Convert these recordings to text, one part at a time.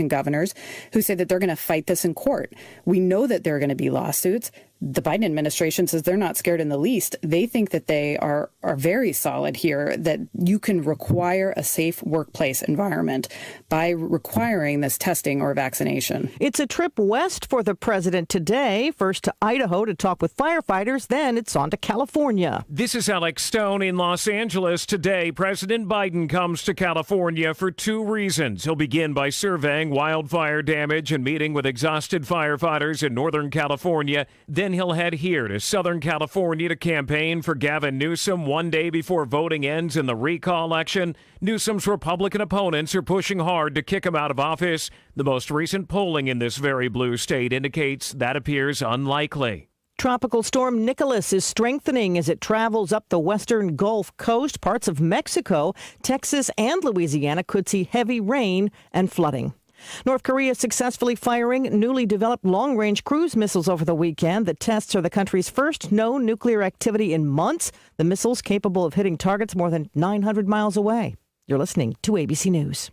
Republican governors who say that they're going to fight this in court. We know that there are going to be lawsuits. The Biden administration says they're not scared in the least. They think that they are very solid here, that you can require a safe workplace environment by requiring this testing or vaccination. It's a trip west for the president today. First to Idaho to talk with firefighters, then it's on to California. This is Alex Stone in Los Angeles. Today, President Biden comes to California for two reasons. He'll begin by surveying wildfire damage and meeting with exhausted firefighters in Northern California. Then he'll head here to Southern California to campaign for Gavin Newsom one day before voting ends in the recall election. Newsom's Republican opponents are pushing hard to kick him out of office. The most recent polling in this very blue state indicates that appears unlikely. Tropical storm Nicholas is strengthening as it travels up the western Gulf Coast. Parts of Mexico, Texas, and Louisiana could see heavy rain and flooding. North Korea successfully firing newly developed long-range cruise missiles over the weekend. The tests are the country's first known nuclear activity in months. The missiles capable of hitting targets more than 900 miles away. You're listening to ABC News.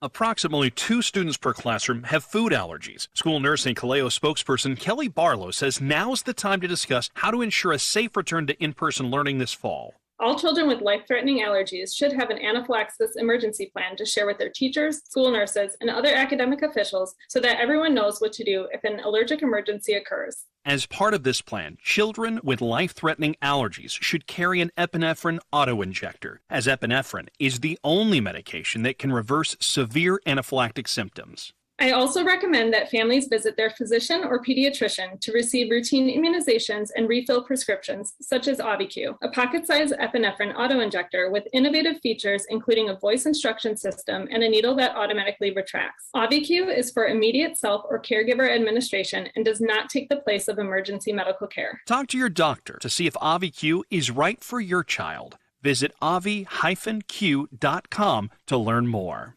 Approximately 2 students per classroom have food allergies. School nurse and Kaleo spokesperson Kelly Barlow says now's the time to discuss how to ensure a safe return to in-person learning this fall. All children with life-threatening allergies should have an anaphylaxis emergency plan to share with their teachers, school nurses, and other academic officials so that everyone knows what to do if an allergic emergency occurs. As part of this plan, children with life-threatening allergies should carry an epinephrine auto-injector, as epinephrine is the only medication that can reverse severe anaphylactic symptoms. I also recommend that families visit their physician or pediatrician to receive routine immunizations and refill prescriptions, such as Auvi-Q, a pocket-sized epinephrine autoinjector with innovative features including a voice instruction system and a needle that automatically retracts. Auvi-Q is for immediate self or caregiver administration and does not take the place of emergency medical care. Talk to your doctor to see if Auvi-Q is right for your child. Visit avi-q.com to learn more.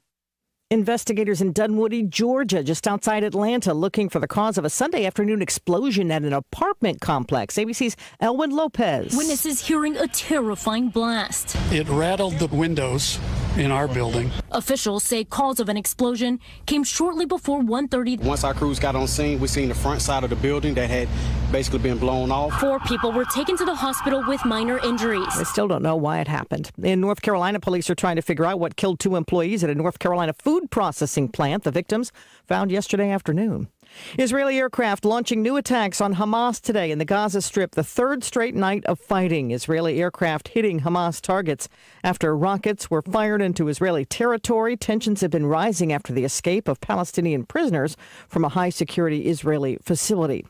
Investigators in Dunwoody, Georgia, just outside Atlanta, looking for the cause of a Sunday afternoon explosion at an apartment complex. ABC's Elwin Lopez. Witnesses hearing a terrifying blast. It rattled the windows in our building. Officials say cause of an explosion came shortly before 1:30. Once our crews got on scene, we seen the front side of the building that had basically been blown off. 4 people were taken to the hospital with minor injuries. They still don't know why it happened. In North Carolina, police are trying to figure out what killed 2 employees at a North Carolina food processing plant. The victims found yesterday afternoon. Israeli aircraft launching new attacks on Hamas today in the Gaza Strip, the 3rd straight night of fighting. Israeli aircraft hitting Hamas targets after rockets were fired into Israeli territory. Tensions have been rising after the escape of Palestinian prisoners from a high-security Israeli facility.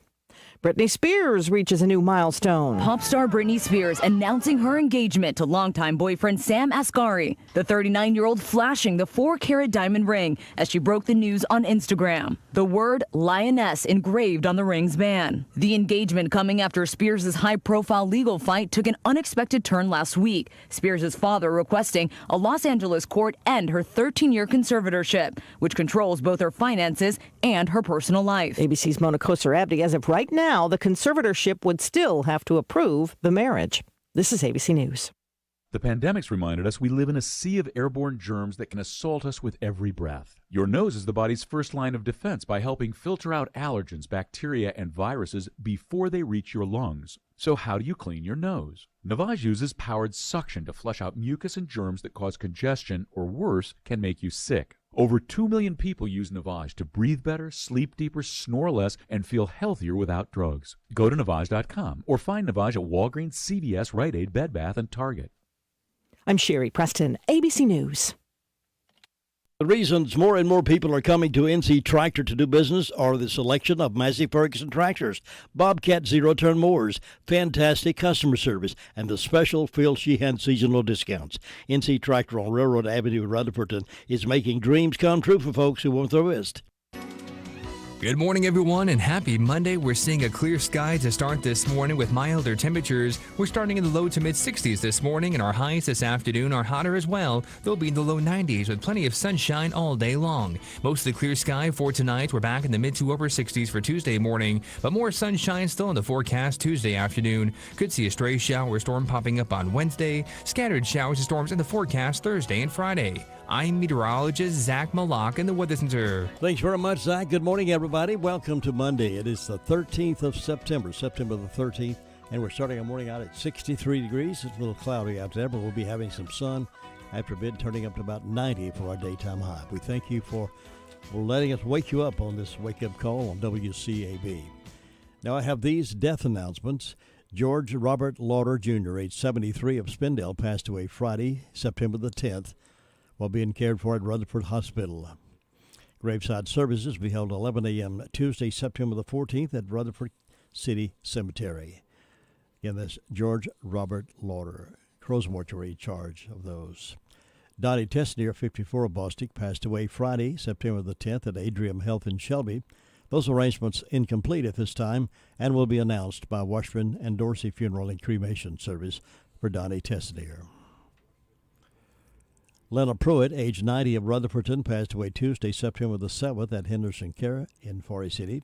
Britney Spears reaches a new milestone. Pop star Britney Spears announcing her engagement to longtime boyfriend Sam Asghari. The 39-year-old flashing the 4-carat diamond ring as she broke the news on Instagram. The word lioness engraved on the ring's band. The engagement coming after Spears' high-profile legal fight took an unexpected turn last week. Spears' father requesting a Los Angeles court end her 13-year conservatorship, which controls both her finances and her personal life. ABC's Mona Kosar-Abdi, as of right now, the conservatorship would still have to approve the marriage. This is ABC News. The pandemic's reminded us we live in a sea of airborne germs that can assault us with every breath. Your nose is the body's first line of defense by helping filter out allergens, bacteria, and viruses before they reach your lungs. So how do you clean your nose? Navage uses powered suction to flush out mucus and germs that cause congestion or worse, can make you sick. Over 2 million people use Navage to breathe better, sleep deeper, snore less, and feel healthier without drugs. Go to Navage.com or find Navage at Walgreens, CVS, Rite Aid, Bed Bath, and Target. I'm Sherry Preston, ABC News. The reasons more and more people are coming to NC Tractor to do business are the selection of Massey Ferguson tractors, Bobcat zero-turn mowers, fantastic customer service, and the special Phil Sheehan seasonal discounts. NC Tractor on Railroad Avenue in Rutherford is making dreams come true for folks who want the list. Good morning, everyone, and happy Monday. We're seeing a clear sky to start this morning with milder temperatures. We're starting in the low to mid-60s this morning, and our highs this afternoon are hotter as well. They'll be in the low 90s with plenty of sunshine all day long. Mostly clear sky for tonight. We're back in the mid to upper 60s for Tuesday morning, but more sunshine still in the forecast Tuesday afternoon. Could see a stray shower storm popping up on Wednesday. Scattered showers and storms in the forecast Thursday and Friday. I'm meteorologist Zach Malak in the Weather Center. Thanks very much, Zach. Good morning, everybody. Welcome to Monday. It is the 13th of September the 13th, and we're starting our morning out at 63 degrees. It's a little cloudy out there, but we'll be having some sun after a bit, turning up to about 90 for our daytime high. We thank you for letting us wake you up on this wake-up call on WCAB. Now I have these death announcements. George Robert Lauder Jr., age 73, of Spindale, passed away Friday, September the 10th, while being cared for at Rutherford Hospital. Graveside services will be held at 11 a.m. Tuesday, September the 14th at Rutherford City Cemetery. Again, that's George Robert Lauder. Crow's Mortuary in charge of those. Donnie Tessnier, 54, of Bostic, passed away Friday, September the 10th at Adrian Health in Shelby. Those arrangements incomplete at this time and will be announced by Washburn and Dorsey Funeral and Cremation Service for Donnie Tessnier. Lena Pruitt, age 90, of Rutherfordton, passed away Tuesday, September the 7th at Henderson Care in Forest City.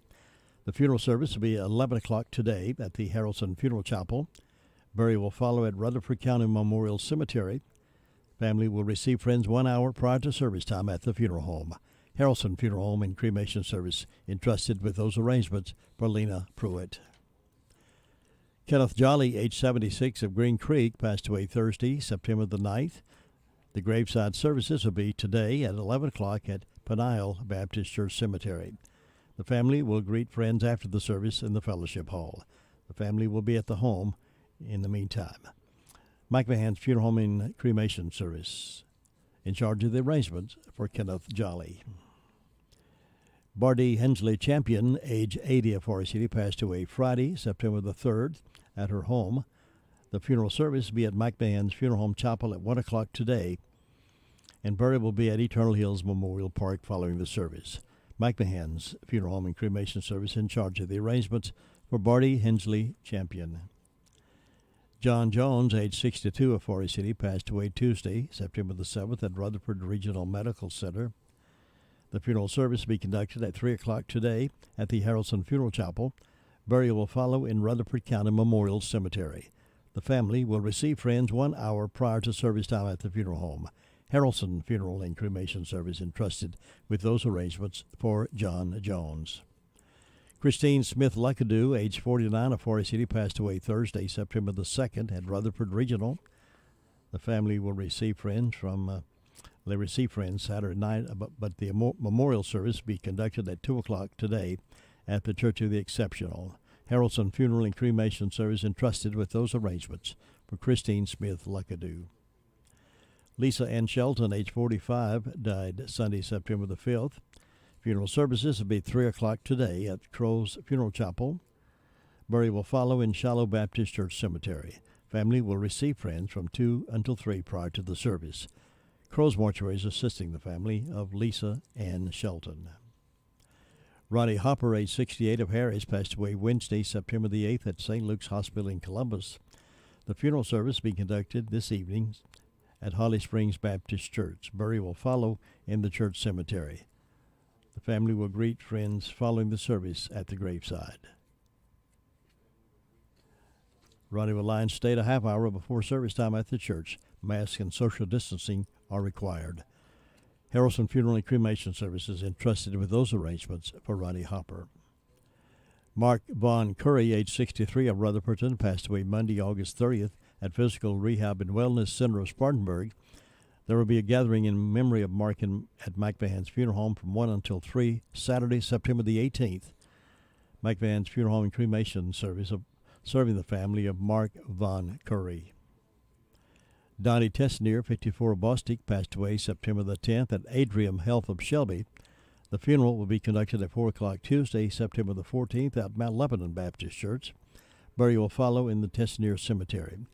The funeral service will be at 11 o'clock today at the Harrelson Funeral Chapel. Burial will follow at Rutherford County Memorial Cemetery. Family will receive friends 1 hour prior to service time at the funeral home. Harrelson Funeral Home and Cremation Service entrusted with those arrangements for Lena Pruitt. Kenneth Jolly, age 76, of Green Creek, passed away Thursday, September the 9th. The graveside services will be today at 11 o'clock at Peniel Baptist Church Cemetery. The family will greet friends after the service in the fellowship hall. The family will be at the home in the meantime. Mike Mahan's Funeral Home and Cremation Service in charge of the arrangements for Kenneth Jolly. Bardee Hensley Champion, age 80, of Forest City, passed away Friday, September the 3rd, at her home. The funeral service will be at Mike Mahan's Funeral Home Chapel at 1 o'clock today, and burial will be at Eternal Hills Memorial Park following the service. Mike Mahan's Funeral Home and Cremation Service in charge of the arrangements for Bardee Hensley Champion. John Jones, age 62, of Forest City, passed away Tuesday, September the 7th, at Rutherford Regional Medical Center. The funeral service will be conducted at 3 o'clock today at the Harrelson Funeral Chapel. Burial will follow in Rutherford County Memorial Cemetery. The family will receive friends 1 hour prior to service time at the funeral home. Harrelson Funeral and Cremation Service entrusted with those arrangements for John Jones. Christine Smith Luckadoo, age 49, of Forest City, passed away Thursday, September the 2nd, at Rutherford Regional. The family will receive friends Saturday night, but the memorial service will be conducted at 2 o'clock today at the Church of the Exceptional. Harrelson Funeral and Cremation Service entrusted with those arrangements for Christine Smith Luckadoo. Lisa Ann Shelton, age 45, died Sunday, September the 5th. Funeral services will be 3 o'clock today at Crow's Funeral Chapel. Burial will follow in Shallow Baptist Church Cemetery. Family will receive friends from 2 until 3 prior to the service. Crow's Mortuary is assisting the family of Lisa Ann Shelton. Ronnie Hopper, age 68, of Harris, passed away Wednesday, September the 8th at St. Luke's Hospital in Columbus. The funeral service will be conducted this evening at Holly Springs Baptist Church. Burial will follow in the church cemetery. The family will greet friends following the service at the graveside. Ronnie will lie in state a half hour before service time at the church. Masks and social distancing are required. Harrelson Funeral and Cremation Services entrusted with those arrangements for Ronnie Hopper. Mark Vaughn Curry, age 63, of Rutherfordton, passed away Monday, August 30th at Physical Rehab and Wellness Center of Spartanburg. There will be a gathering in memory of Mark at Mike Van's Funeral Home from 1 until 3, Saturday, September the 18th. Mike Van's Funeral Home and Cremation Service serving the family of Mark Vaughn Curry. Donnie Tessnier, 54, of Bostic, passed away September the 10th at Adrian Health of Shelby. The funeral will be conducted at 4 o'clock Tuesday, September the 14th at Mount Lebanon Baptist Church. Burial will follow in the Tessnier Cemetery.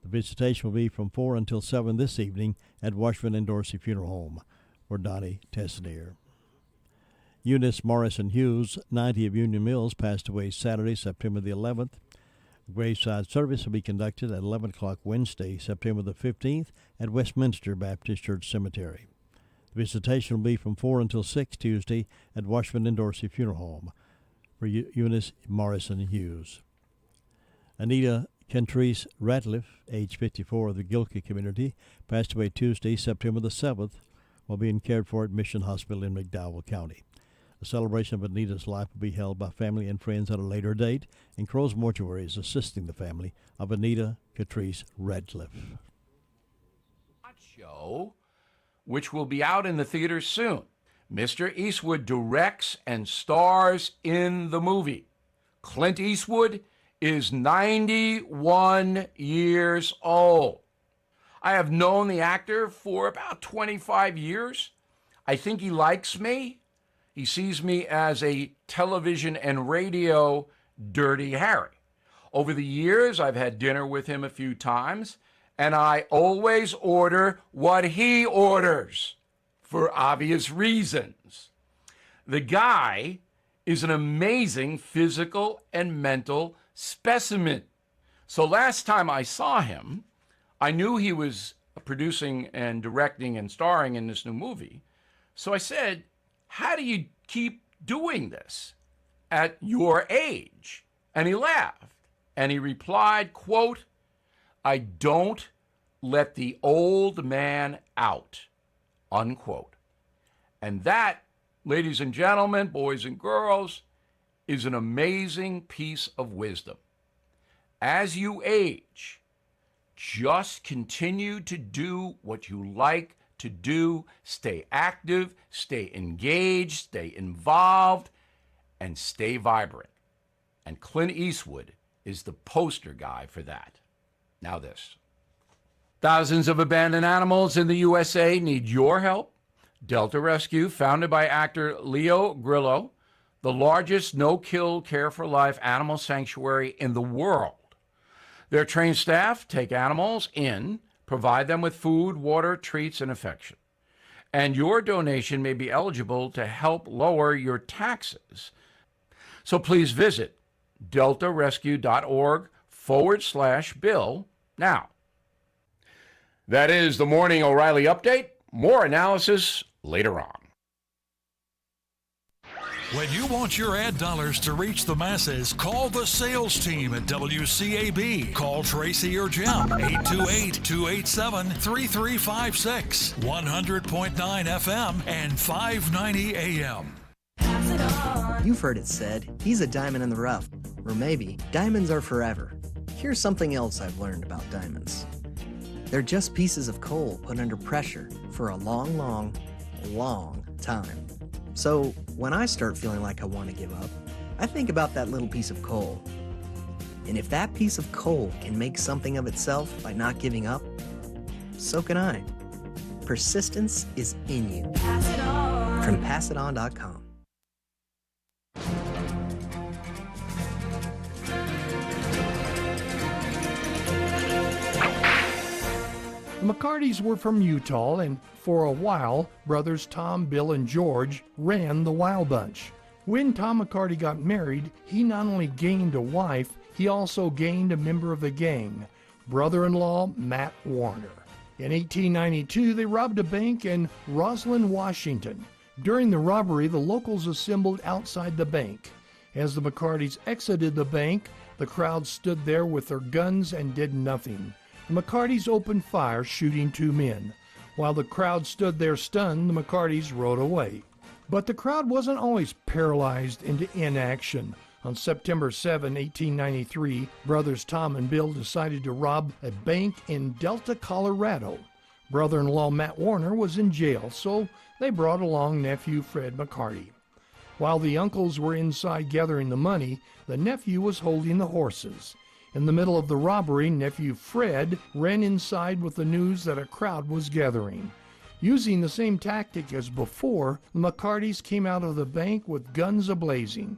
The visitation will be from 4 until 7 this evening at Washburn and Dorsey Funeral Home for Donnie Tessnier. Eunice Morrison Hughes, 90, of Union Mills, passed away Saturday, September the 11th. The graveside service will be conducted at 11 o'clock Wednesday, September the 15th at Westminster Baptist Church Cemetery. The visitation will be from 4 until 6 Tuesday at Washburn and Dorsey Funeral Home for Eunice Morrison Hughes. Anita Kentrice Ratliff, age 54, of the Gilkey community, passed away Tuesday, September the 7th. while being cared for at Mission Hospital in McDowell County. A celebration of Anita's life will be held by family and friends at a later date, and Crow's Mortuary is assisting the family of Anita Catrice Radcliffe. Show, which will be out in the theaters soon. Mr. Eastwood directs and stars in the movie. Clint Eastwood is 91 years old. I have known the actor for about 25 years. I think he likes me. He sees me as a television and radio Dirty Harry. Over the years, I've had dinner with him a few times, and I always order what he orders for obvious reasons. The guy is an amazing physical and mental specimen. So last time I saw him, I knew he was producing and directing and starring in this new movie. So I said, how do you keep doing this at your age? And he laughed, and he replied, quote, I don't let the old man out, unquote. And that, ladies and gentlemen, boys and girls, is an amazing piece of wisdom. As you age, just continue to do what you like to do. Stay active, stay engaged, stay involved, and stay vibrant. And Clint Eastwood is the poster guy for that. Now this. Thousands of abandoned animals in the USA need your help. Delta Rescue, founded by actor Leo Grillo, the largest no-kill care-for-life animal sanctuary in the world. Their trained staff take animals in, provide them with food, water, treats, and affection. And your donation may be eligible to help lower your taxes. So please visit deltarescue.org/bill now. That is the Morning O'Reilly Update. More analysis later on. When you want your ad dollars to reach the masses, call the sales team at WCAB. Call Tracy or Jim, 828-287-3356, 100.9 FM and 590 AM. You've heard it said, he's a diamond in the rough. Or maybe, diamonds are forever. Here's something else I've learned about diamonds. They're just pieces of coal put under pressure for a long, long, long time. So when I start feeling like I want to give up, I think about that little piece of coal. And if that piece of coal can make something of itself by not giving up, so can I. Persistence is in you. Pass it on. From passiton.com. The McCartys were from Utah, and for a while, brothers Tom, Bill, and George ran the Wild Bunch. When Tom McCarty got married, he not only gained a wife, he also gained a member of the gang, brother-in-law Matt Warner. In 1892, they robbed a bank in Roslyn, Washington. During the robbery, the locals assembled outside the bank. As the McCartys exited the bank, the crowd stood there with their guns and did nothing. The McCartys opened fire, shooting 2 men. While the crowd stood there stunned, the McCartys rode away. But the crowd wasn't always paralyzed into inaction. On September 7, 1893, brothers Tom and Bill decided to rob a bank in Delta, Colorado. Brother-in-law Matt Warner was in jail, so they brought along nephew Fred McCarty. While the uncles were inside gathering the money, the nephew was holding the horses. In the middle of the robbery, nephew Fred ran inside with the news that a crowd was gathering. Using the same tactic as before, the McCartys came out of the bank with guns ablazing.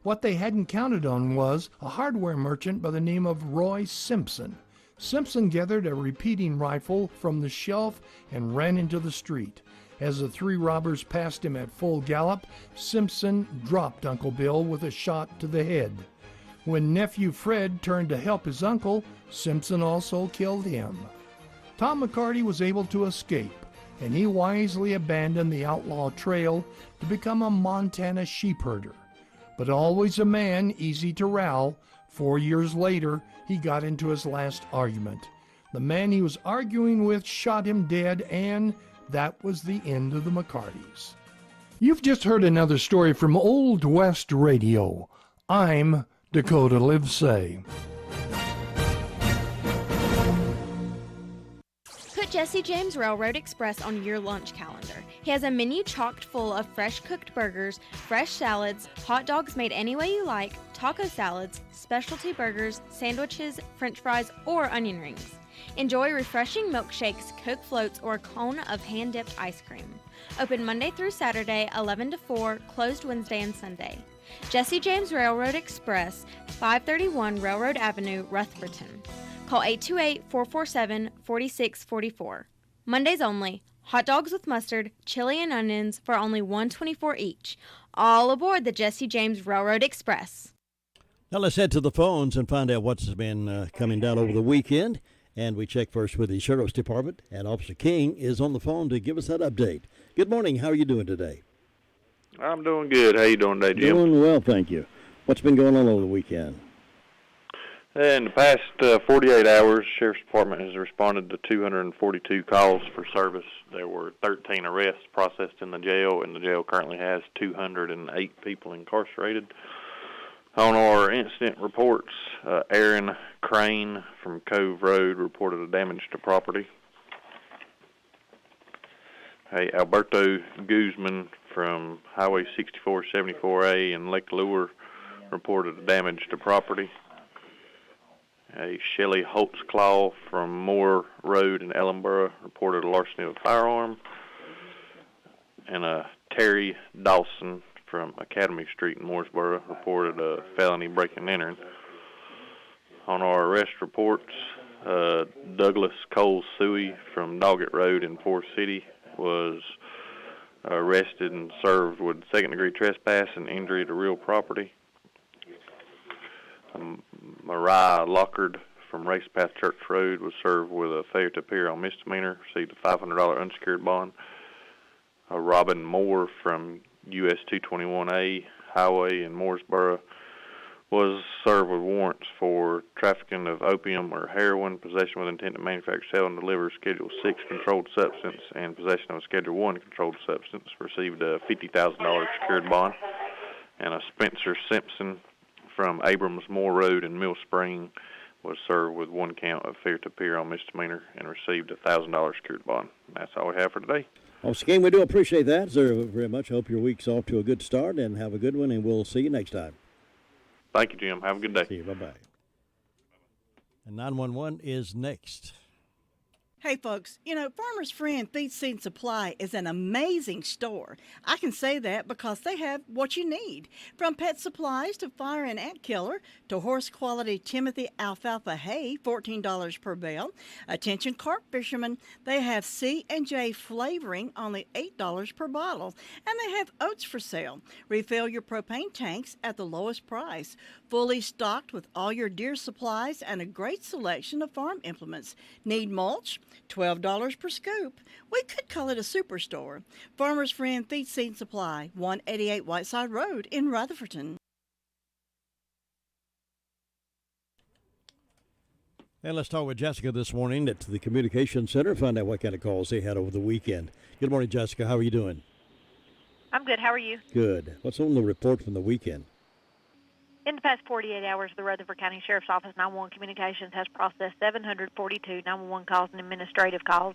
What they hadn't counted on was a hardware merchant by the name of Roy Simpson. Simpson gathered a repeating rifle from the shelf and ran into the street. As the 3 robbers passed him at full gallop, Simpson dropped Uncle Bill with a shot to the head. When nephew Fred turned to help his uncle, Simpson also killed him. Tom McCarty was able to escape, and he wisely abandoned the outlaw trail to become a Montana sheep herder. But always a man easy to rowl, 4 years later, he got into his last argument. The man he was arguing with shot him dead, and that was the end of the McCartys. You've just heard another story from Old West Radio. I'm Dakota Livesay. Put Jesse James Railroad Express on your lunch calendar. He has a menu chocked full of fresh cooked burgers, fresh salads, hot dogs made any way you like, taco salads, specialty burgers, sandwiches, french fries, or onion rings. Enjoy refreshing milkshakes, Coke floats, or a cone of hand-dipped ice cream. Open Monday through Saturday, 11 to 4, closed Wednesday and Sunday. Jesse James Railroad Express, 531 Railroad Avenue, Rutherford. Call 828-447-4644. Mondays only. Hot dogs with mustard, chili, and onions for only $1.24 each. All aboard the Jesse James Railroad Express. Now let's head to the phones and find out what's been coming down over the weekend. And we check first with the Sheriff's Department, and Officer King is on the phone to give us that update. Good morning. How are you doing today? I'm doing good. How you doing today, Jim? Doing well, thank you. What's been going on over the weekend? In the past 48 hours, Sheriff's Department has responded to 242 calls for service. There were 13 arrests processed in the jail, and the jail currently has 208 people incarcerated. On our incident reports, Aaron Crane from Cove Road reported a damage to property. Alberto Guzman from Highway 6474A in Lake Lure reported a damage to property. Shelley Holtzclaw from Moore Road in Ellenboro reported a larceny of a firearm. And Terry Dawson from Academy Street in Mooresboro reported a felony breaking and entering. On our arrest reports, Douglas Cole Suey from Doggett Road in Forest City was arrested and served with second-degree trespass and injury to real property. Mariah Lockard from Race Path Church Road was served with a failure to appear on misdemeanor, received a $500 unsecured bond. Robin Moore from US 221A Highway in Mooresboro was served with warrants for trafficking of opium or heroin, possession with intent to manufacture, sell, and deliver Schedule 6 controlled substance, and possession of a Schedule 1 controlled substance. Received a $50,000 secured bond. And a Spencer Simpson from Abrams Moore Road in Mill Spring was served with one count of failure to appear on misdemeanor and received a $1,000 secured bond. That's all we have for today. Officer King, we do appreciate that, sir, very much. Hope your week's off to a good start, and have a good one, and we'll see you next time. Thank you, Jim. Have a good day. See you. Bye-bye. And 911 is next. Hey, folks, Farmer's Friend Feed Seed Supply is an amazing store. I can say that because they have what you need, from pet supplies to fire and ant killer to horse-quality Timothy alfalfa hay, $14 per bale. Attention carp fishermen, they have C&J flavoring, only $8 per bottle. And they have oats for sale. Refill your propane tanks at the lowest price. Fully stocked with all your deer supplies and a great selection of farm implements. Need mulch? $12 per scoop. We could call it a superstore. Farmer's Friend Feed Seed Supply, 188 Whiteside Road in Rutherford. And let's talk with Jessica this morning at the Communication Center, find out what kind of calls they had over the weekend. Good morning, Jessica. How are you doing? I'm good. How are you? Good. What's on the report from the weekend? In the past 48 hours, the Rutherford County Sheriff's Office 911 Communications has processed 742 911 calls and administrative calls,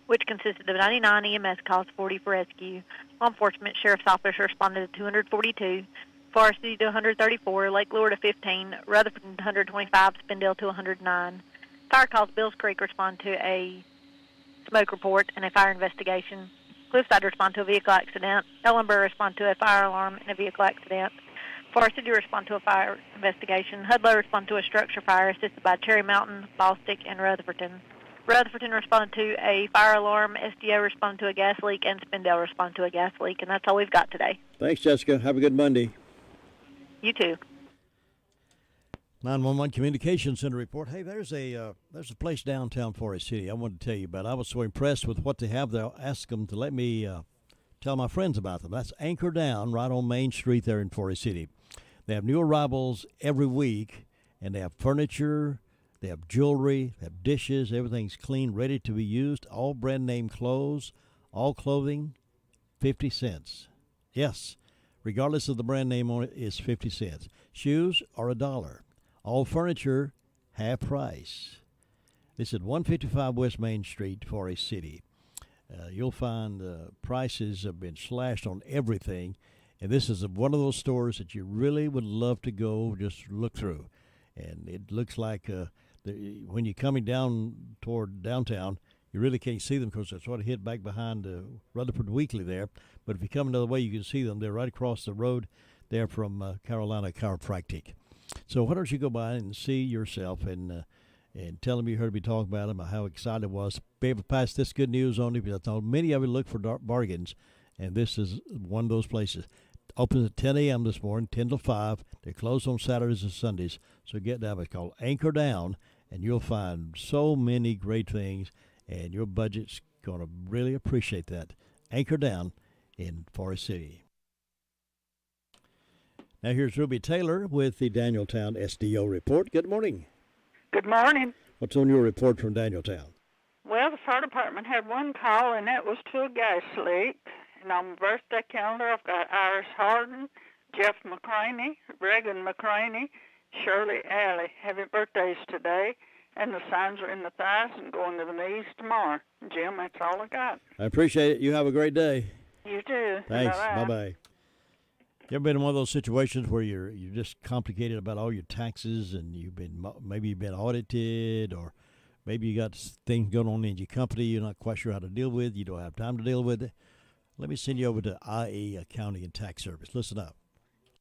which consisted of 99 EMS calls, 40 for rescue. Law enforcement Sheriff's Office responded to 242, Forest City to 134, Lake Lure to 15, Rutherford to 125, Spindale to 109. Fire calls, Bills Creek respond to a smoke report and a fire investigation. Cliffside respond to a vehicle accident. Ellenboro respond to a fire alarm and a vehicle accident. Forest City respond to a fire investigation. Hudlow respond to a structure fire assisted by Cherry Mountain, Ballstick, and Rutherfordton. Rutherfordton responded to a fire alarm. SDO responded to a gas leak, and Spindale responded to a gas leak. And that's all we've got today. Thanks, Jessica. Have a good Monday. You too. 911 Communication Center report. Hey, there's a place downtown Forest City I wanted to tell you about. I was so impressed with what they have there. I'll ask them to let me tell my friends about them. That's Anchor Down right on Main Street there in Forest City. They have new arrivals every week, and they have furniture, they have jewelry, they have dishes. Everything's clean, ready to be used. All brand name clothes, All clothing, 50 cents. Yes, regardless of the brand name on it, is 50 cents. Shoes are $1. All furniture, half price. This is 155 West Main Street, Forest City. You'll find prices have been slashed on everything, and this is one of those stores that you really would love to go just look through. And it looks like when you're coming down toward downtown, you really can't see them because they're sort of hid back behind Rutherford Weekly there. But if you come another way, you can see them. They're right across the road there from Carolina Chiropractic. So why don't you go by and see yourself and tell them you heard me talk about them, how excited I was to be able to pass this good news on to you. I thought many of you look for bargains, and this is one of those places. Opens at 10 a.m. this morning, 10 to 5. They're closed on Saturdays and Sundays. So get down. It's called Anchor Down, and you'll find so many great things, and your budget's going to really appreciate that. Anchor Down in Forest City. Now here's Ruby Taylor with the Danieltown SDO report. Good morning. Good morning. What's on your report from Danieltown? Well, the fire department had one call, and that was to a gas leak. And on my birthday calendar, I've got Iris Harden, Jeff McCraney, Reagan McCraney, Shirley Alley. Happy birthdays today. And the signs are in the thighs and going to the knees tomorrow. Jim, that's all I got. I appreciate it. You have a great day. You too. Thanks. Bye-bye. Bye-bye. You ever been in one of those situations where you're just complicated about all your taxes, and maybe you've been audited, or maybe you got things going on in your company you're not quite sure how to deal with, you don't have time to deal with it? Let me send you over to IE Accounting and Tax Service. Listen up.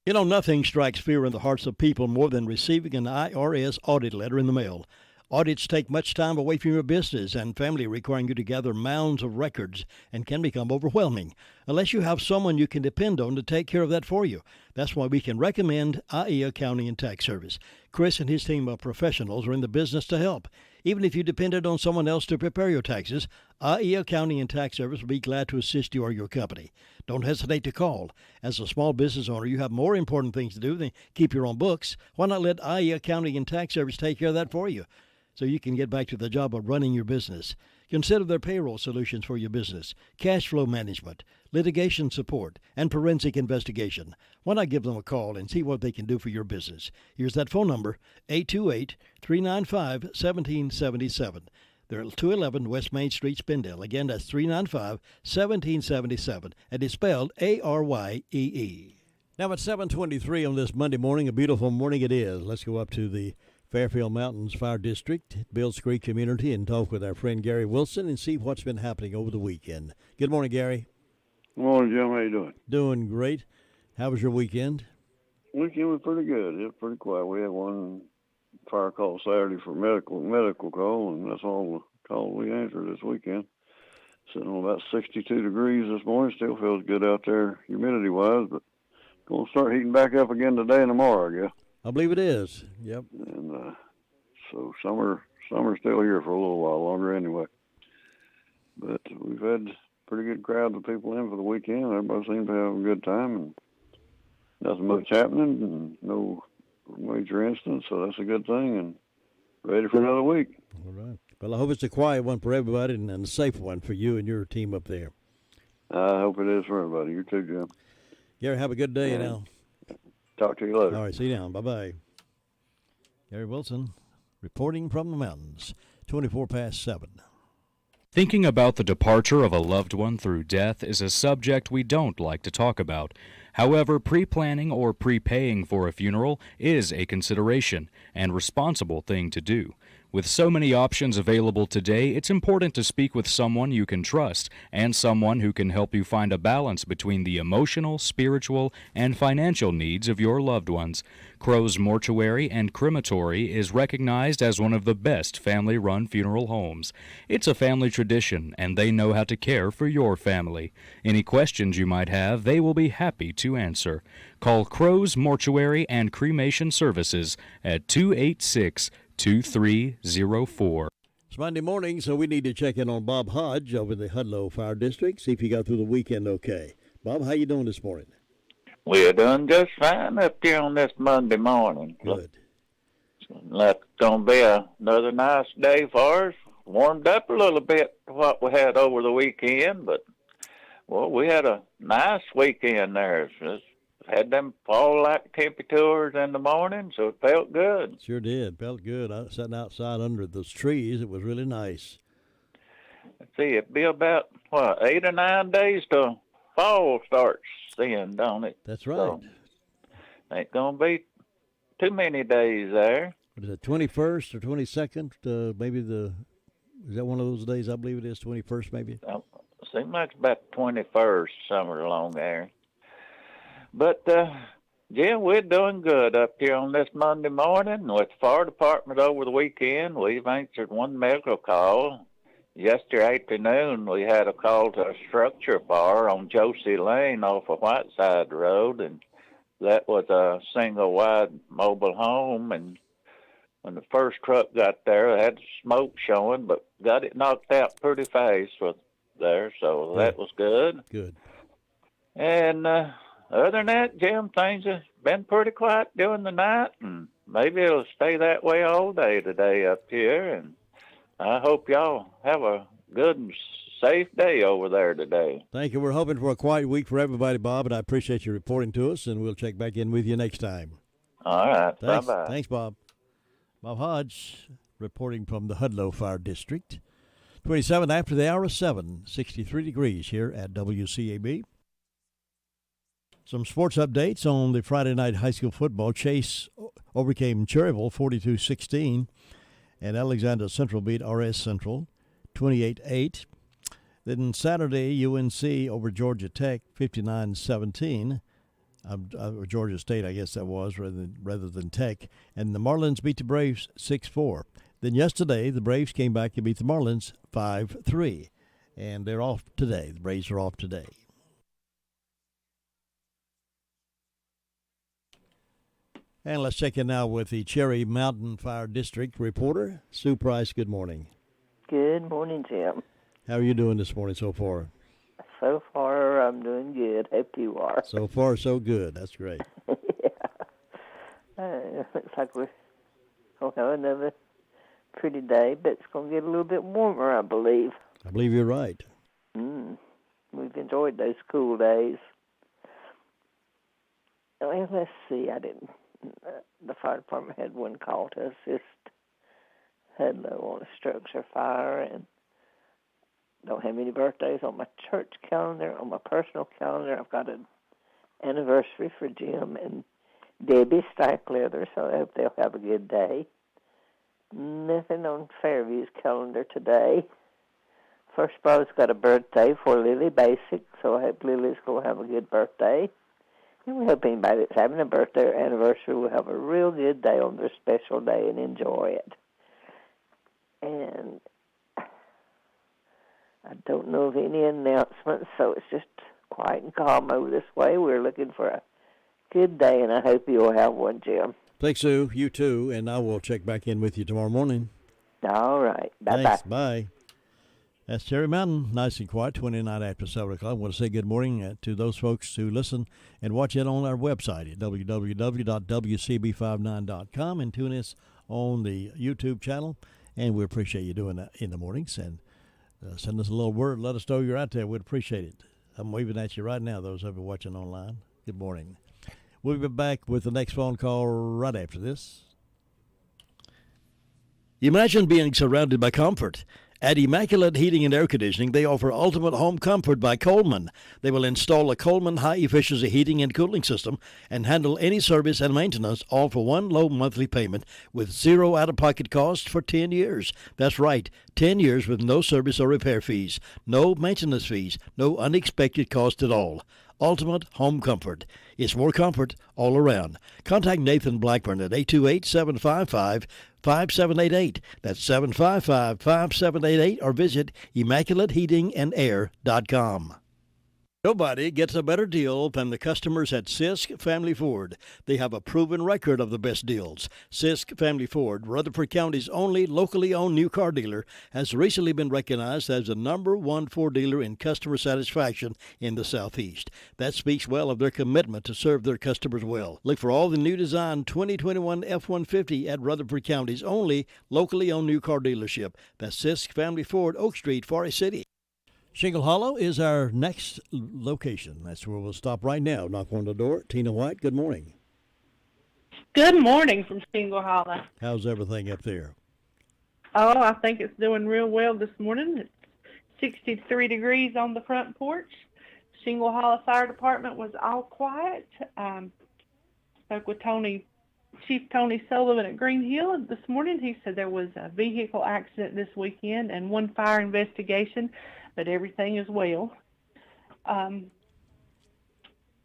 You know, nothing strikes fear in the hearts of people more than receiving an IRS audit letter in the mail. Audits take much time away from your business and family, requiring you to gather mounds of records, and can become overwhelming unless you have someone you can depend on to take care of that for you. That's why we can recommend IE Accounting and Tax Service. Chris and his team of professionals are in the business to help. Even if you depended on someone else to prepare your taxes, IE Accounting and Tax Service will be glad to assist you or your company. Don't hesitate to call. As a small business owner, you have more important things to do than keep your own books. Why not let IE Accounting and Tax Service take care of that for you, so you can get back to the job of running your business? Consider their payroll solutions for your business, cash flow management, litigation support, and forensic investigation. Why not give them a call and see what they can do for your business? Here's that phone number, 828-395-1777. They're at 211 West Main Street, Spindale. Again, that's 395-1777, and it's spelled ARYEE. Now it's 7:23 on this Monday morning. A beautiful morning it is. Let's go up to the Fairfield Mountains Fire District, Bills Creek community, and talk with our friend Gary Wilson and see what's been happening over the weekend. Good morning, Gary. Good morning, Jim. How you doing? Doing great. How was your weekend? Weekend was pretty good. It was pretty quiet. We had one fire call Saturday for medical call, and that's all the call we answered this weekend. Sitting on about 62 degrees this morning. Still feels good out there humidity-wise, but going to start heating back up again today and tomorrow, I guess. I believe it is. Yep. And so summer's still here for a little while longer anyway. But we've had pretty good crowd of people in for the weekend. Everybody seemed to have a good time, and nothing much happening, and no major incidents, so that's a good thing, and ready for another week. All right. Well, I hope it's a quiet one for everybody and a safe one for you and your team up there. I hope it is for everybody. You too, Jim. Gary, have a good day now. Talk to you later. All right, see you now. Bye-bye. Gary Wilson reporting from the mountains, 7:24. Thinking about the departure of a loved one through death is a subject we don't like to talk about. However, pre-planning or prepaying for a funeral is a consideration and responsible thing to do. With so many options available today, it's important to speak with someone you can trust and someone who can help you find a balance between the emotional, spiritual, and financial needs of your loved ones. Crow's Mortuary and Crematory is recognized as one of the best family-run funeral homes. It's a family tradition, and they know how to care for your family. Any questions you might have, they will be happy to answer. Call Crow's Mortuary and Cremation Services at 286-2304. It's Monday morning, so we need to check in on Bob Hodge over the Hudlow Fire District, see if he got through the weekend okay. Bob, how you doing this morning? We're doing just fine up here on this Monday morning. Good. It's going to be another nice day for us. Warmed up a little bit what we had over the weekend, but Well, we had a nice weekend there. Just had them fall-like temperatures in the morning, so it felt good. Sure did. Felt good. I was sitting outside under those trees. It was really nice. Let's see, it'll be about, 8 or 9 days till fall starts then, don't it? That's right. So, ain't going to be too many days there. What is it, 21st or 22nd? Is that one of those days? I believe it is 21st, maybe. Seems like it's about 21st, somewhere along there. But, Jim, we're doing good up here on this Monday morning. With the fire department over the weekend, we've answered one medical call. Yesterday afternoon, we had a call to a structure fire on Josie Lane off of Whiteside Road, and that was a single-wide mobile home. And when the first truck got there, it had smoke showing, but got it knocked out pretty fast there, so that was good. Good. And other than that, Jim, things have been pretty quiet during the night, and maybe it'll stay that way all day today up here. And I hope y'all have a good and safe day over there today. Thank you. We're hoping for a quiet week for everybody, Bob, and I appreciate you reporting to us, and we'll check back in with you next time. All right. Thanks. Bye-bye. Thanks, Bob. Bob Hodge reporting from the Hudlow Fire District. 27 after the hour of 7, 63 degrees here at WCAB. Some sports updates on the Friday night high school football. Chase overcame Cherryville 42-16, and Alexander Central beat RS Central 28-8. Then Saturday, UNC over Georgia Tech 59-17. Georgia State, I guess that was, rather than Tech. And the Marlins beat the Braves 6-4. Then yesterday, the Braves came back to beat the Marlins 5-3. And they're off today. The Braves are off today. And let's check in now with the Cherry Mountain Fire District reporter, Sue Price. Good morning. Good morning, Jim. How are you doing this morning so far? So far, I'm doing good. Hope you are. So far, so good. That's great. Looks like we're going to have another pretty day, but it's going to get a little bit warmer, I believe. I believe you're right. We've enjoyed those cool days. Well, let's see. The fire department had one call to assist Hudlow on a structure fire, and don't have any birthdays on my church calendar. On my personal calendar, I've got an anniversary for Jim and Debbie Stackleather, so I hope they'll have a good day. Nothing on Fairview's calendar today. First Bro's got a birthday for Lily Basic, so I hope Lily's going to have a good birthday. And we hope anybody that's having a birthday or anniversary will have a real good day on their special day and enjoy it. And I don't know of any announcements, so it's just quiet and calm over this way. We're looking for a good day, and I hope you'll have one, Jim. Thanks, Sue. You too, and I will check back in with you tomorrow morning. All right. Bye-bye. Thanks. Bye. That's Cherry Mountain, nice and quiet, 29 after 7 o'clock. I want to say good morning to those folks who listen and watch it on our website at www.wcb59.com and tune us on the YouTube channel. And we appreciate you doing that in the mornings. And send us a little word. Let us know you're out there. We'd appreciate it. I'm waving at you right now, those of you watching online. Good morning. We'll be back with the next phone call right after this. Imagine being surrounded by comfort. At Immaculate Heating and Air Conditioning, they offer ultimate home comfort by Coleman. They will install a Coleman high-efficiency heating and cooling system and handle any service and maintenance, all for one low monthly payment with zero out-of-pocket costs for 10 years. That's right, 10 years with no service or repair fees, no maintenance fees, no unexpected cost at all. Ultimate home comfort. It's more comfort all around. Contact Nathan Blackburn at 828-755-5788. That's 755-5788, or visit ImmaculateHeatingandAir.com. Nobody gets a better deal than the customers at Sisk Family Ford. They have a proven record of the best deals. Sisk Family Ford, Rutherford County's only locally owned new car dealer, has recently been recognized as the #1 Ford dealer in customer satisfaction in the Southeast. That speaks well of their commitment to serve their customers well. Look for all the new design 2021 F-150 at Rutherford County's only locally owned new car dealership. That's Sisk Family Ford, Oak Street, Forest City. Shingle Hollow is our next location. That's where we'll stop right now. Knock on the door. Tina White, good morning. Good morning from Shingle Hollow. How's everything up there? Oh, I think it's doing real well this morning. It's 63 degrees on the front porch. Shingle Hollow Fire Department was all quiet. Spoke with Chief Tony Sullivan at Green Hill this morning. He said there was a vehicle accident this weekend and one fire investigation, but everything is well.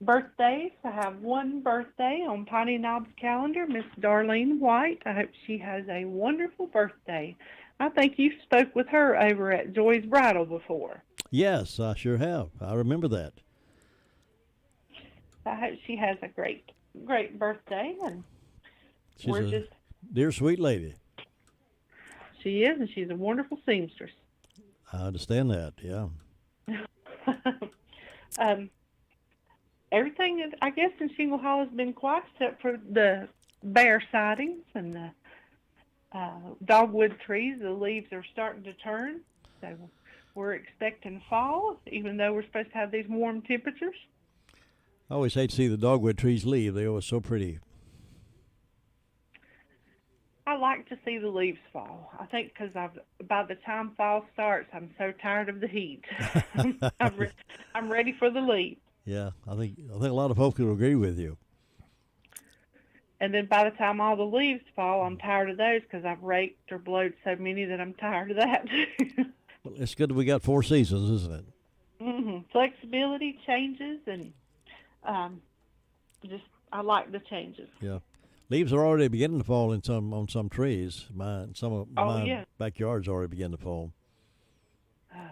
Birthdays. I have one birthday on Tiny Knob's calendar, Miss Darlene White. I hope she has a wonderful birthday. I think you spoke with her over at Joy's Bridal before. Yes, I sure have. I remember that. I hope she has a great birthday, and She's a dear sweet lady. She is, and she's a wonderful seamstress. I understand that, yeah. Everything, I guess, in Shingle Hollow has been quiet except for the bear sightings and the dogwood trees. The leaves are starting to turn, so we're expecting fall, even though we're supposed to have these warm temperatures. I always hate to see the dogwood trees leave. They're always so pretty. I like to see the leaves fall. I think because by the time fall starts, I'm so tired of the heat. I'm ready for the leaves. Yeah, I think a lot of folks will agree with you. And then by the time all the leaves fall, I'm tired of those because I've raked or blowed so many that I'm tired of that. Well, it's good that we got 4 seasons, isn't it? Mm-hmm. Flexibility, changes, and I like the changes. Yeah, leaves are already beginning to fall on some trees. Some of my backyard's already beginning to fall. Oh.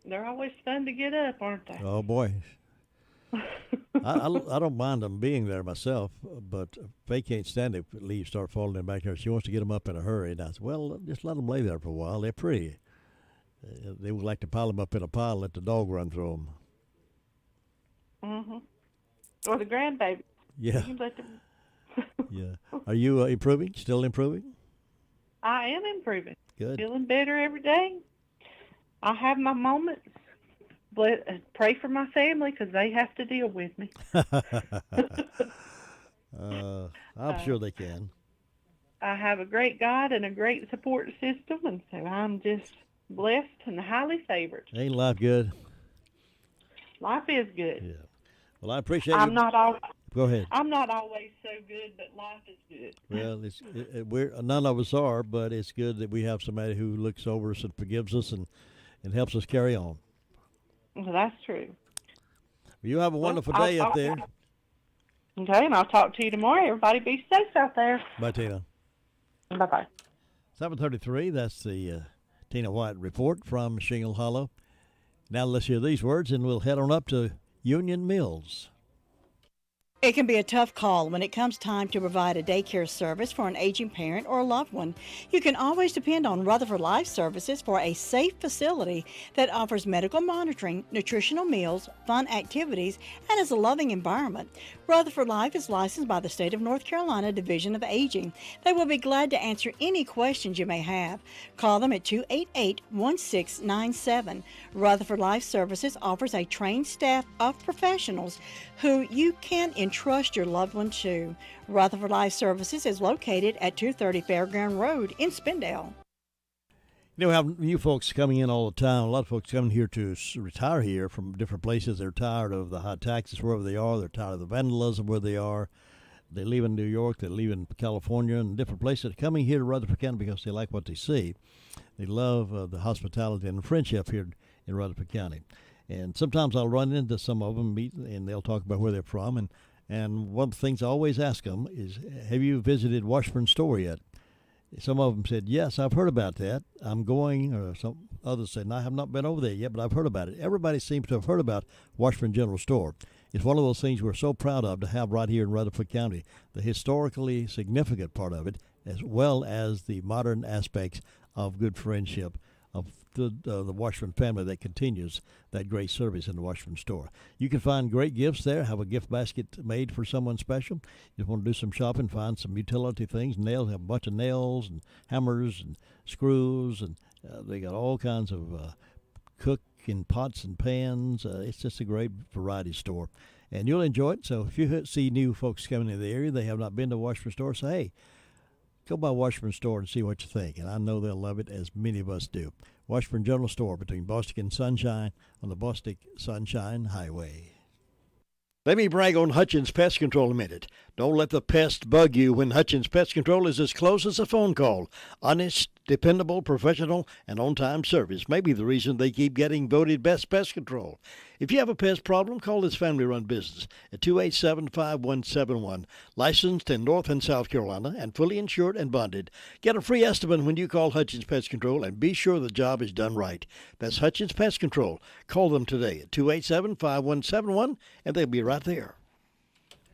They're always fun to get up, aren't they? Oh boy. I don't mind them being there myself, but Faye can't stand it if leaves start falling in back there. She wants to get them up in a hurry. And I said, well, just let them lay there for a while. They're pretty. They would like to pile them up in a pile and let the dog run through them. Mm-hmm. Or the grandbaby. Yeah. You let them... Yeah. Are you improving? Still improving? I am improving. Good. Feeling better every day. I have my moments. Pray for my family because they have to deal with me. I'm sure they can. I have a great God and a great support system, and so I'm just blessed and highly favored. Ain't life good? Life is good. Yeah. Well, I appreciate you. Go ahead. I'm not always so good, but life is good. Well, we're none of us are, but it's good that we have somebody who looks over us and forgives us and helps us carry on. Well, that's true. You have a wonderful day up there. Okay, and I'll talk to you tomorrow. Everybody be safe out there. Bye, Tina. Bye-bye. 7:33, that's the Tina White report from Shingle Hollow. Now let's hear these words, and we'll head on up to Union Mills. It can be a tough call when it comes time to provide a daycare service for an aging parent or a loved one. You can always depend on Rutherford Life Services for a safe facility that offers medical monitoring, nutritional meals, fun activities, and is a loving environment. Rutherford Life is licensed by the State of North Carolina Division of Aging. They will be glad to answer any questions you may have. Call them at 288-1697. Rutherford Life Services offers a trained staff of professionals who you can entrust your loved one to. Rutherford Life Services is located at 230 Fairground Road in Spindale. You know, we have new folks coming in all the time. A lot of folks coming here to retire here from different places. They're tired of the high taxes wherever they are. They're tired of the vandalism where they are. They live in New York. They live in California and different places. They're coming here to Rutherford County because they like what they see. They love the hospitality and friendship here in Rutherford County. And sometimes I'll run into some of them, meet, and they'll talk about where they're from. And one of the things I always ask them is, have you visited Washburn Store yet? Some of them said, yes, I've heard about that. I'm going, or some others said, no, I have not been over there yet, but I've heard about it. Everybody seems to have heard about Washburn General Store. It's one of those things we're so proud of to have right here in Rutherford County, the historically significant part of it, as well as the modern aspects of good friendship of the Washburn family that continues that great service in the Washburn Store. You can find great gifts there, have a gift basket made for someone special. You want to do some shopping, find some utility things, nails, have a bunch of nails and hammers and screws and They got all kinds of cooking pots and pans. It's just a great variety store, and you'll enjoy it. So if you see new folks coming in the area, they have not been to Washburn store, say, hey, go by Washburn store and see what you think. And I know they'll love it, as many of us do. Washburn General Store between Bostic and Sunshine on the Bostic Sunshine Highway. Let me brag on Hutchins Pest Control a minute. Don't let the pest bug you when Hutchins Pest Control is as close as a phone call. Honest, dependable, professional, and on-time service may be the reason they keep getting voted best pest control. If you have a pest problem, call this family-run business at 287-5171. Licensed in North and South Carolina and fully insured and bonded. Get a free estimate when you call Hutchins Pest Control and be sure the job is done right. That's Hutchins Pest Control. Call them today at 287-5171 and they'll be right there.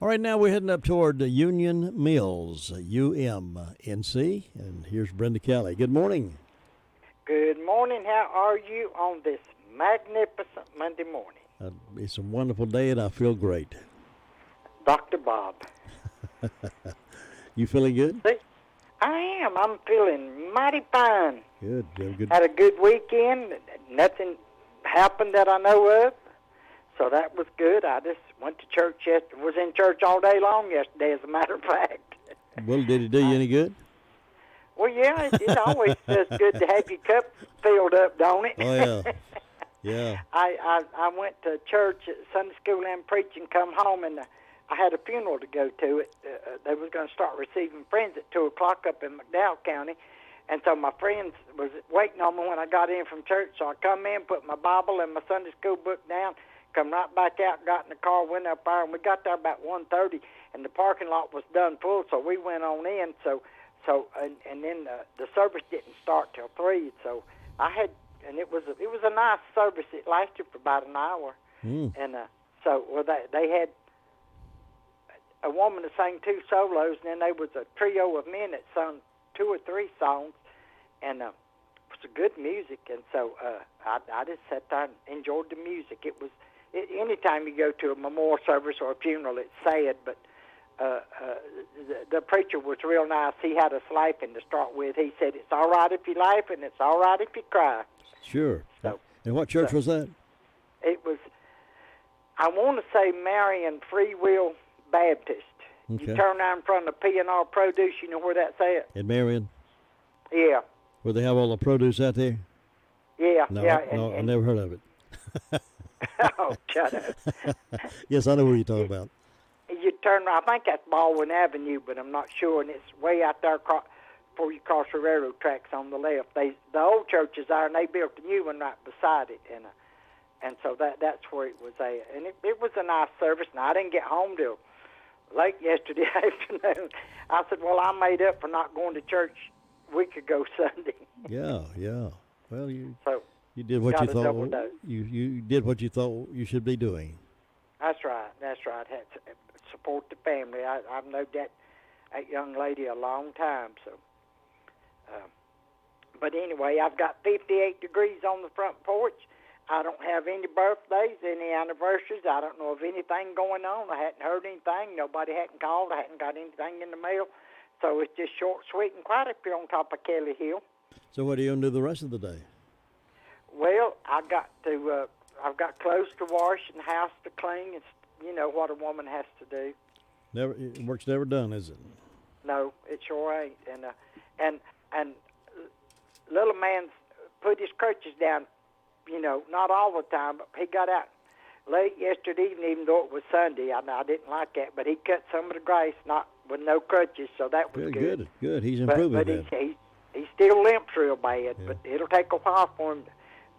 All right, now we're heading up toward Union Mills, UMNC, and here's Brenda Kelly. Good morning. Good morning. How are you on this magnificent Monday morning? It's a wonderful day, and I feel great. Dr. Bob. You feeling good? I am. I'm feeling mighty fine. Good. Had a good weekend. Nothing happened that I know of, so that was good. I just went to church yesterday. Was in church all day long yesterday, as a matter of fact. Well, did it do you any good? Well, yeah, it always does good to have your cup filled up, don't it? Oh, yeah. Yeah. I went to church at Sunday school and preaching, come home, and I had a funeral to go to. They was going to start receiving friends at 2 o'clock up in McDowell County, and so my friends was waiting on me when I got in from church. So I come in, put my Bible and my Sunday school book down, come right back out, got in the car, went up there, and we got there about 1:30, and the parking lot was done full, so we went on in. And then the service didn't start till 3, so I had, and it was a nice service. It lasted for about an hour, and they had a woman that sang 2 solos, and then there was a trio of men that sung 2 or 3 songs, and it was a good music. And so I just sat there and enjoyed the music. It was anytime you go to a memorial service or a funeral, it's sad, but the preacher was real nice. He had us laughing to start with. He said, "It's all right if you laugh, and it's all right if you cry." Sure. And what church was that? It was, I want to say, Marion Free Will Baptist. Okay. You turn down in front of P&R Produce, you know where that's at? In Marion? Yeah. Where they have all the produce out there? Yeah. No, yeah. I never heard of it. Oh, shut up. Yes, I know what you're talking about. You turn, I think that's Baldwin Avenue, but I'm not sure, and it's way out there before you cross the railroad tracks on the left. The old church is there, and they built a new one right beside it, and so that's where it was at. And it was a nice service, and I didn't get home till late yesterday afternoon. I said, well, I made up for not going to church a week ago Sunday. Yeah. Well, you did what got you a thought double dose. you did what you thought you should be doing. That's right. Had to support the family. I've known that young lady a long time. So, but anyway, I've got 58 degrees on the front porch. I don't have any birthdays, any anniversaries. I don't know of anything going on. I hadn't heard anything. Nobody hadn't called. I hadn't got anything in the mail. So it's just short, sweet, and quiet up here on top of Kelly Hill. So what are you going to do the rest of the day? Well, I've got clothes to wash and house to clean. It's, you know, what a woman has to do. Work's never done, is it? No, it sure ain't. And little man's put his crutches down, you know, not all the time, but he got out late yesterday evening, even though it was Sunday. I didn't like that, but he cut some of the grass, not with no crutches, so that was good. Good. He's improving but he still limps real bad, but it'll take a while for him to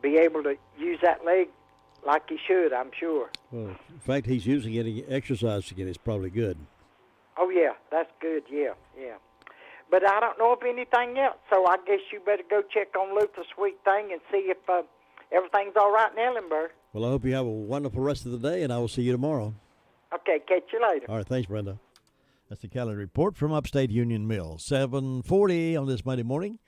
be able to use that leg like he should, I'm sure. Well, in fact, he's using any exercise again. It's probably good. Oh, yeah, that's good, yeah. But I don't know of anything else, so I guess you better go check on Luther's sweet thing and see if everything's all right in Ellenburg. Well, I hope you have a wonderful rest of the day, and I will see you tomorrow. Okay, catch you later. All right, thanks, Brenda. That's the calendar report from Upstate Union Mill. 7:40 on this Monday morning.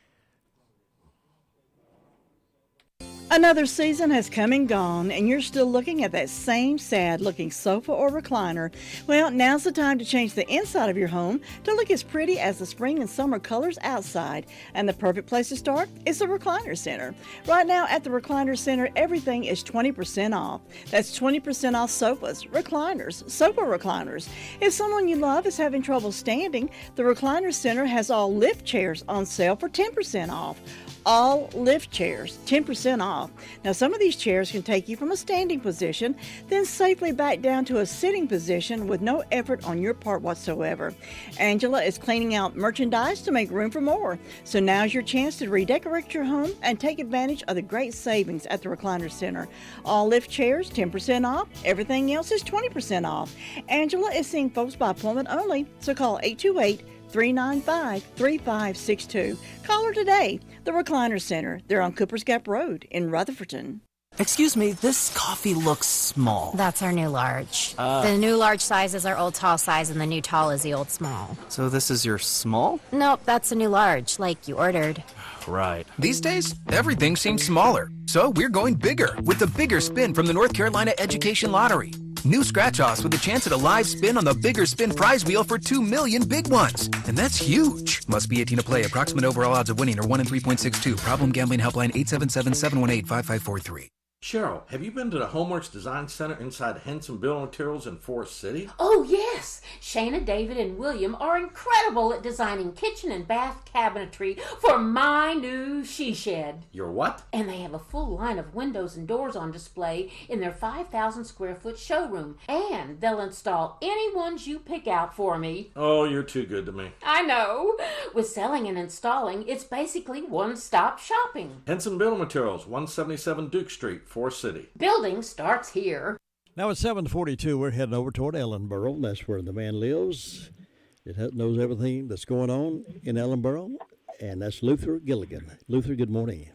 Another season has come and gone, and you're still looking at that same sad-looking sofa or recliner. Well, now's the time to change the inside of your home to look as pretty as the spring and summer colors outside. And the perfect place to start is the Recliner Center. Right now at the Recliner Center, everything is 20% off. That's 20% off sofas, recliners, sofa recliners. If someone you love is having trouble standing, the Recliner Center has all lift chairs on sale for 10% off. All lift chairs, 10% off. Now, some of these chairs can take you from a standing position, then safely back down to a sitting position with no effort on your part whatsoever. Angela is cleaning out merchandise to make room for more. So now's your chance to redecorate your home and take advantage of the great savings at the Recliner Center. All lift chairs, 10% off. Everything else is 20% off. Angela is seeing folks by appointment only, so call 828-395-3562. Call her today. The Recliner Center. They're on Cooper's Gap Road in Rutherfordton. Excuse me, this coffee looks small. That's our new large. The new large size is our old tall size, and the new tall is the old small. So this is your small? Nope, that's a new large, like you ordered. Right. These days, everything seems smaller. So we're going bigger with the Bigger Spin from the North Carolina Education Lottery. New scratch-offs with a chance at a live spin on the Bigger Spin prize wheel for 2 million big ones. And that's huge. Must be 18 to play. Approximate overall odds of winning are 1 in 3.62. Problem gambling helpline 877-718-5543. Cheryl, have you been to the Homeworks Design Center inside Henson Building Materials in Forest City? Oh, yes. Shana, David, and William are incredible at designing kitchen and bath cabinetry for my new she shed. Your what? And they have a full line of windows and doors on display in their 5,000 square foot showroom. And they'll install any ones you pick out for me. Oh, you're too good to me. I know. With selling and installing, it's basically one-stop shopping. Henson Building Materials, 177 Duke Street, Forest City. Building starts here. Now at 7:42, we're heading over toward Ellenboro. That's where the man lives. It knows everything that's going on in Ellenboro, and that's Luther Gilligan. Luther, good morning.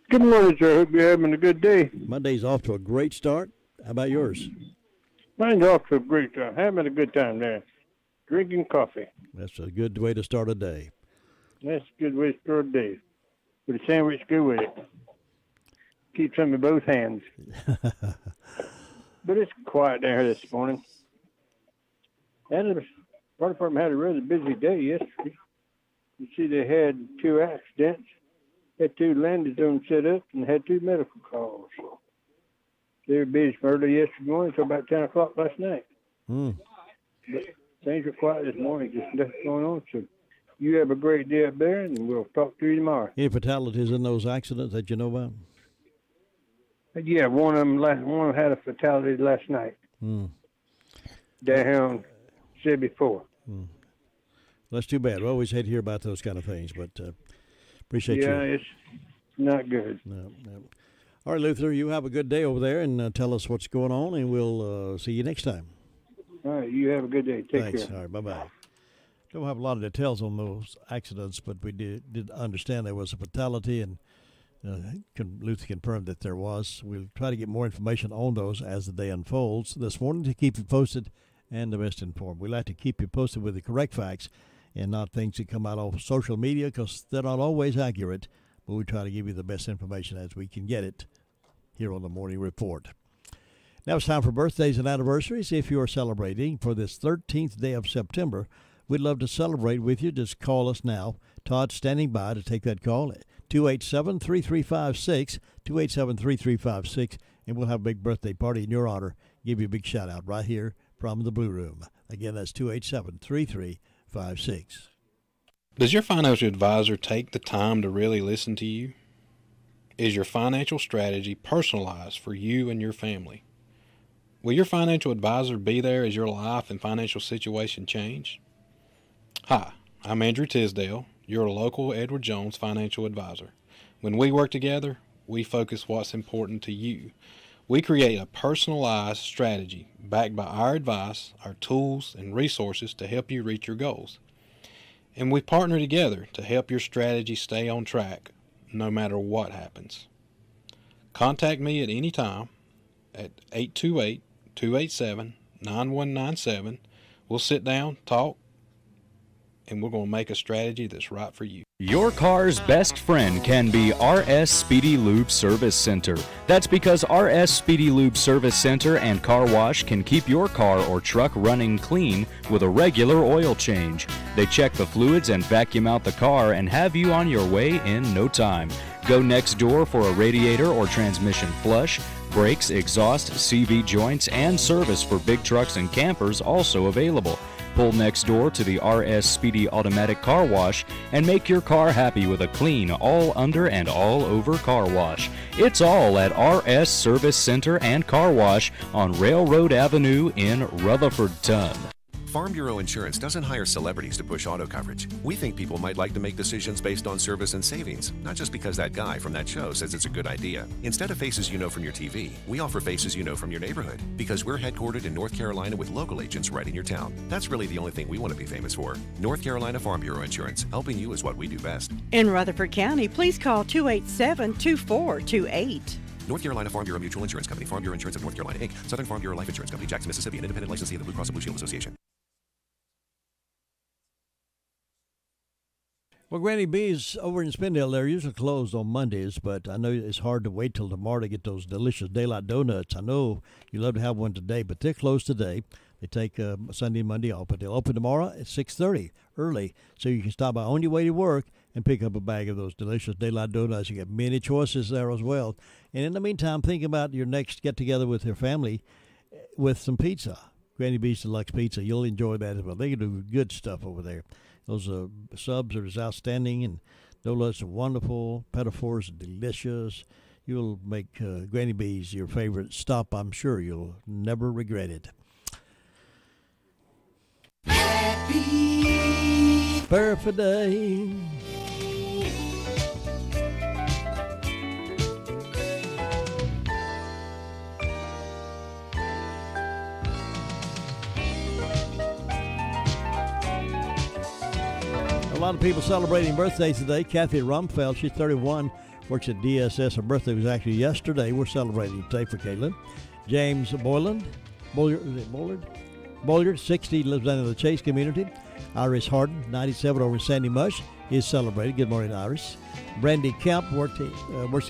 Good morning, sir. Hope you're having a good day. My day's off to a great start. How about yours? Mine's off to a great start. Having a good time there. Drinking coffee. That's a good way to start a day. That's a good way to start a day. With a sandwich, go with it. Keep some in both hands. But it's quiet down here this morning. The fire department had a rather busy day yesterday. You see, they had 2 accidents, had 2 landing zones set up, and had 2 medical calls. They were busy from early yesterday morning until about 10 o'clock last night. But things are quiet this morning, just nothing going on. So you have a great day up there, and we'll talk to you tomorrow. Any fatalities in those accidents that you know about? Yeah, one of them had a fatality last night. Down here on 74. That's too bad. We always hate to hear about those kind of things, but appreciate you. Yeah, it's not good. No. All right, Luther, you have a good day over there, and tell us what's going on, and we'll see you next time. All right, you have a good day. Take care. All right, bye-bye. Don't have a lot of details on those accidents, but we did understand there was a fatality, and Luther confirmed that there was. We'll try to get more information on those as the day unfolds this morning to keep you posted and the best informed. We like to keep you posted with the correct facts and not things that come out of social media because they're not always accurate, but we try to give you the best information as we can get it here on the Morning Report. Now it's time for birthdays and anniversaries. If you are celebrating for this 13th day of September, we'd love to celebrate with you. Just call us now. Todd's standing by to take that call at 287-3356, 287-3356, and we'll have a big birthday party in your honor. Give you a big shout out right here from the Blue Room. Again, that's 287-3356. Does your financial advisor take the time to really listen to you? Is your financial strategy personalized for you and your family? Will your financial advisor be there as your life and financial situation change? Hi, I'm Andrew Tisdale, your local Edward Jones financial advisor. When we work together, we focus what's important to you. We create a personalized strategy backed by our advice, our tools, and resources to help you reach your goals. And we partner together to help your strategy stay on track no matter what happens. Contact me at any time at 828-287-9197. We'll sit down, talk, and we're going to make a strategy that's right for you. Your car's best friend can be RS Speedy Lube Service Center. That's because RS Speedy Lube Service Center and Car Wash can keep your car or truck running clean with a regular oil change. They check the fluids and vacuum out the car and have you on your way in no time. Go next door for a radiator or transmission flush. Brakes, exhaust, CV joints, and service for big trucks and campers also available. Pull next door to the RS Speedy Automatic Car Wash and make your car happy with a clean, all under and all over car wash. It's all at RS Service Center and Car Wash on Railroad Avenue in Rutherfordton. Farm Bureau Insurance doesn't hire celebrities to push auto coverage. We think people might like to make decisions based on service and savings, not just because that guy from that show says it's a good idea. Instead of faces you know from your TV, we offer faces you know from your neighborhood, because we're headquartered in North Carolina with local agents right in your town. That's really the only thing we want to be famous for. North Carolina Farm Bureau Insurance. Helping you is what we do best. In Rutherford County, please call 287-2428. North Carolina Farm Bureau Mutual Insurance Company, Farm Bureau Insurance of North Carolina, Inc., Southern Farm Bureau Life Insurance Company, Jackson, Mississippi, an independent licensee of the Blue Cross and Blue Shield Association. Well, Granny B's over in Spindale, they're usually closed on Mondays, but I know it's hard to wait till tomorrow to get those delicious daylight donuts. I know you love to have one today, but they're closed today. They take Sunday and Monday off, but they'll open tomorrow at 6:30 early, so you can stop by on your way to work and pick up a bag of those delicious daylight donuts. You get many choices there as well. And in the meantime, think about your next get-together with your family with some pizza. Granny B's Deluxe Pizza. You'll enjoy that as well. They can do good stuff over there. Those subs are outstanding, and donuts are wonderful. Petitfours are delicious. You'll make Granny B's your favorite stop. I'm sure you'll never regret it. Happy birthday. A lot of people celebrating birthdays today. Kathy Rumfeld, she's 31, works at DSS. Her birthday was actually yesterday. We're celebrating today for Caitlin. James Boyland, Bollard, 60, lives down in the Chase community. Iris Harden, 97, over in Sandy Mush, is celebrated. Good morning, Iris. Brandy Kemp works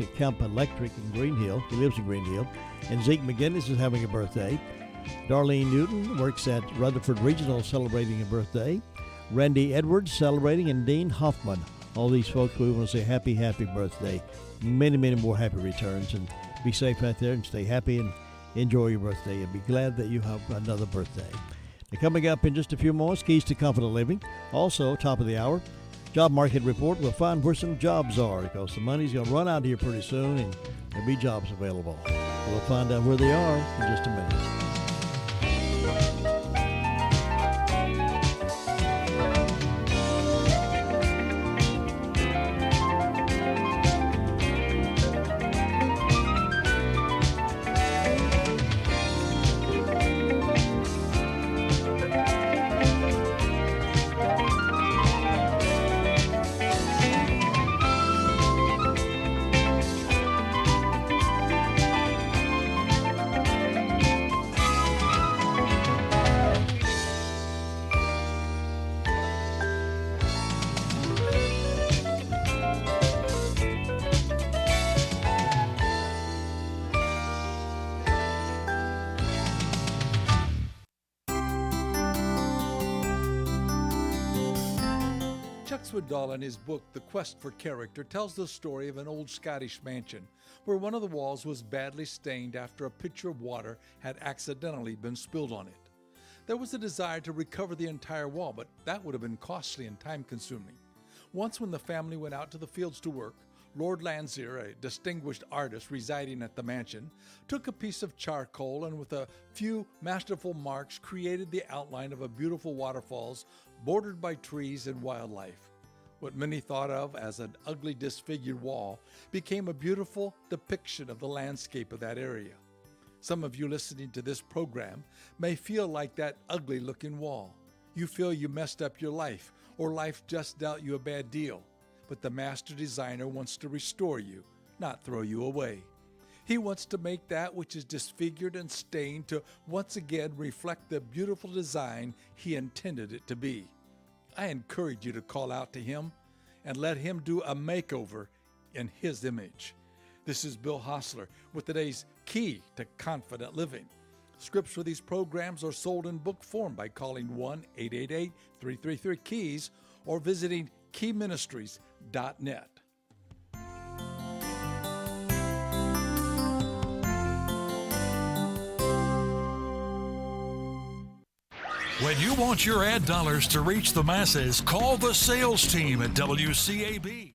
at Kemp Electric in Green Hill. He lives in Green Hill. And Zeke McGinnis is having a birthday. Darlene Newton works at Rutherford Regional, celebrating a birthday. Randy Edwards celebrating, and Dean Hoffman. All these folks, we want to say happy, happy birthday. Many, many more happy returns, and be safe out there and stay happy and enjoy your birthday and be glad that you have another birthday. And coming up in just a few moments, Keys to Confident Living. Also, top of the hour, job market report. We'll find where some jobs are, because the money's going to run out here pretty soon and there'll be jobs available. We'll find out where they are in just a minute. Swindoll, in his book, The Quest for Character, tells the story of an old Scottish mansion where one of the walls was badly stained after a pitcher of water had accidentally been spilled on it. There was a desire to recover the entire wall, but that would have been costly and time-consuming. Once, when the family went out to the fields to work, Lord Landseer, a distinguished artist residing at the mansion, took a piece of charcoal and with a few masterful marks created the outline of a beautiful waterfalls bordered by trees and wildlife. What many thought of as an ugly, disfigured wall became a beautiful depiction of the landscape of that area. Some of you listening to this program may feel like that ugly-looking wall. You feel you messed up your life, or life just dealt you a bad deal. But the master designer wants to restore you, not throw you away. He wants to make that which is disfigured and stained to once again reflect the beautiful design he intended it to be. I encourage you to call out to Him and let Him do a makeover in His image. This is Bill Hostler with today's Key to Confident Living. Scripts for these programs are sold in book form by calling 1-888-333-KEYS or visiting keyministries.net. When you want your ad dollars to reach the masses, call the sales team at WCAB.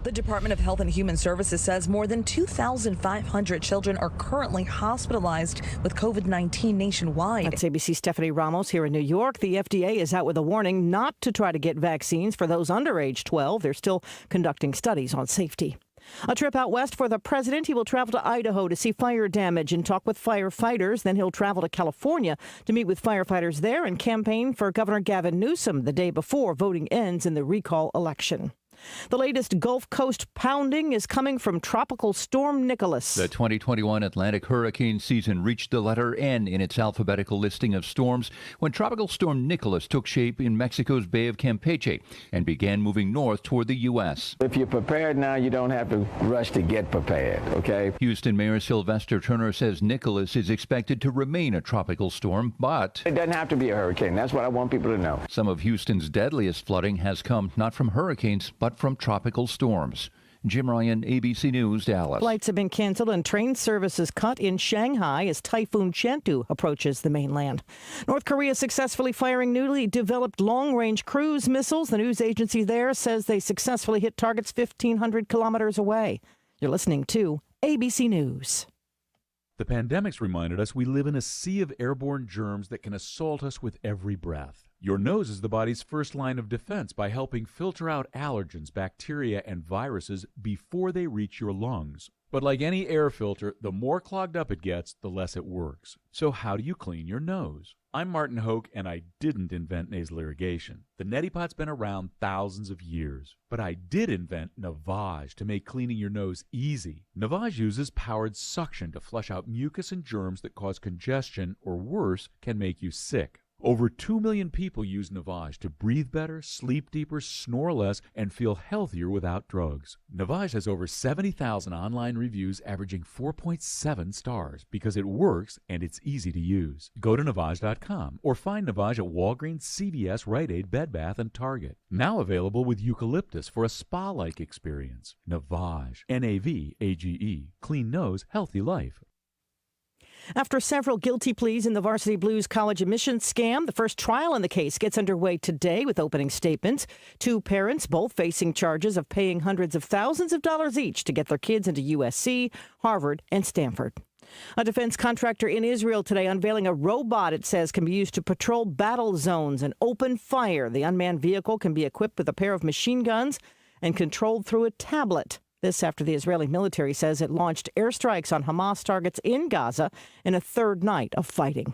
The Department of Health and Human Services says more than 2,500 children are currently hospitalized with COVID-19 nationwide. That's ABC's Stephanie Ramos here in New York. The FDA is out with a warning not to try to get vaccines for those under age 12. They're still conducting studies on safety. A trip out west for the president. He will travel to Idaho to see fire damage and talk with firefighters. Then he'll travel to California to meet with firefighters there and campaign for Governor Gavin Newsom the day before voting ends in the recall election. The latest Gulf Coast pounding is coming from Tropical Storm Nicholas. The 2021 Atlantic hurricane season reached the letter N in its alphabetical listing of storms when Tropical Storm Nicholas took shape in Mexico's Bay of Campeche and began moving north toward the U.S. If you're prepared now, you don't have to rush to get prepared, okay? Houston Mayor Sylvester Turner says Nicholas is expected to remain a tropical storm, but it doesn't have to be a hurricane. That's what I want people to know. Some of Houston's deadliest flooding has come not from hurricanes, but from tropical storms. Jim Ryan, ABC News, Dallas. Flights have been canceled and train services cut in Shanghai as Typhoon Chantu approaches the mainland. North Korea successfully firing newly developed long-range cruise missiles. The news agency there says they successfully hit targets 1,500 kilometers away. You're listening to ABC News. The pandemic's reminded us we live in a sea of airborne germs that can assault us with every breath. Your nose is the body's first line of defense by helping filter out allergens, bacteria, and viruses before they reach your lungs. But like any air filter, the more clogged up it gets, the less it works. So how do you clean your nose? I'm Martin Hoke, and I didn't invent nasal irrigation. The neti pot's been around thousands of years. But I did invent Navage to make cleaning your nose easy. Navage uses powered suction to flush out mucus and germs that cause congestion, or worse, can make you sick. Over 2 million people use Navage to breathe better, sleep deeper, snore less, and feel healthier without drugs. Navage has over 70,000 online reviews averaging 4.7 stars because it works and it's easy to use. Go to Navage.com or find Navage at Walgreens, CVS, Rite Aid, Bed Bath, and Target. Now available with eucalyptus for a spa-like experience. Navage. N-A-V-A-G-E. Clean nose, healthy life. After several guilty pleas in the Varsity Blues college admissions scam, the first trial in the case gets underway today with opening statements. Two parents, both facing charges of paying hundreds of thousands of dollars each to get their kids into USC, Harvard, and Stanford. A defense contractor in Israel today unveiling a robot it says can be used to patrol battle zones and open fire. The unmanned vehicle can be equipped with a pair of machine guns and controlled through a tablet. This after the Israeli military says it launched airstrikes on Hamas targets in Gaza in a third night of fighting.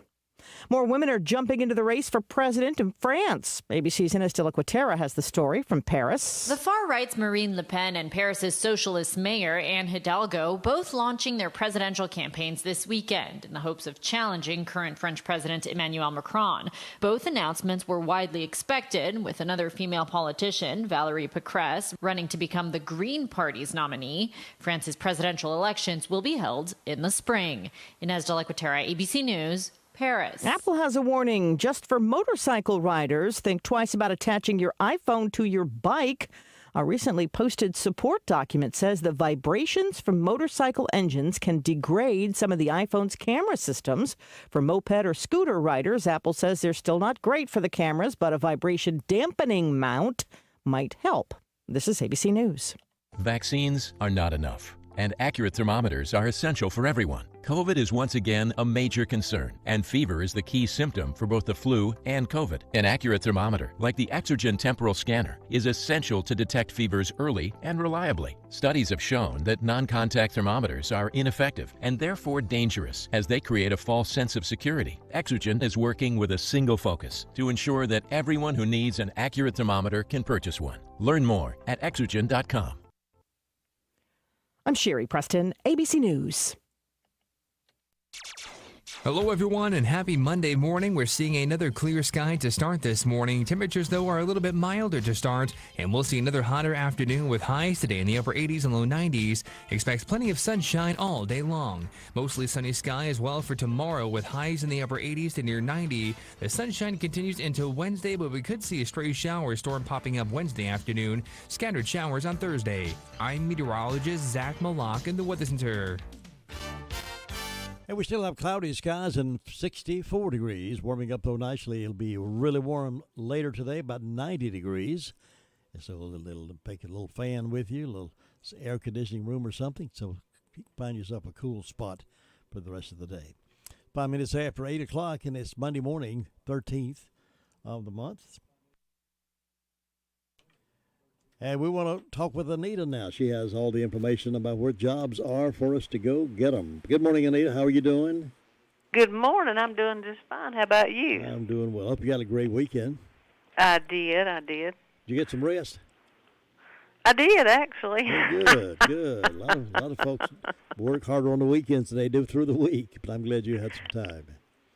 More women are jumping into the race for president in France. ABC's Ines de la Quatera has the story from Paris. The far-right's Marine Le Pen and Paris's socialist mayor, Anne Hidalgo, both launching their presidential campaigns this weekend in the hopes of challenging current French President Emmanuel Macron. Both announcements were widely expected, with another female politician, Valérie Pécresse, running to become the Green Party's nominee. France's presidential elections will be held in the spring. Ines de la Quatera, ABC News, Paris. Apple has a warning just for motorcycle riders. Think twice about attaching your iPhone to your bike. A recently posted support document says the vibrations from motorcycle engines can degrade some of the iPhone's camera systems. For moped or scooter riders, Apple says they're still not great for the cameras, but a vibration dampening mount might help. This is ABC News. Vaccines are not enough, and accurate thermometers are essential for everyone. COVID is once again a major concern, and fever is the key symptom for both the flu and COVID. An accurate thermometer, like the Exergen temporal scanner, is essential to detect fevers early and reliably. Studies have shown that non-contact thermometers are ineffective and therefore dangerous, as they create a false sense of security. Exergen is working with a single focus to ensure that everyone who needs an accurate thermometer can purchase one. Learn more at Exergen.com. I'm Sherry Preston, ABC News. Hello, everyone, and happy Monday morning. We're seeing another clear sky to start this morning. Temperatures, though, are a little bit milder to start, and we'll see another hotter afternoon with highs today in the upper 80s and low 90s. Expect plenty of sunshine all day long. Mostly sunny sky as well for tomorrow with highs in the upper 80s to near 90. The sunshine continues into Wednesday, but we could see a stray shower storm popping up Wednesday afternoon. Scattered showers on Thursday. I'm meteorologist Zach Malak in the Weather Center. And we still have cloudy skies and 64 degrees. Warming up, though, nicely. It'll be really warm later today, about 90 degrees. And so take a little fan with you, a little air conditioning room or something, so you can find yourself a cool spot for the rest of the day. 5 minutes after 8 o'clock, and it's Monday morning, 13th of the month. And we want to talk with Anita now. She has all the information about where jobs are for us to go get them. Good morning, Anita. How are you doing? Good morning. I'm doing just fine. How about you? I'm doing well. Hope you had a great weekend. I did. Did you get some rest? I did, actually. Oh, good. A lot of folks work harder on the weekends than they do through the week, but I'm glad you had some time.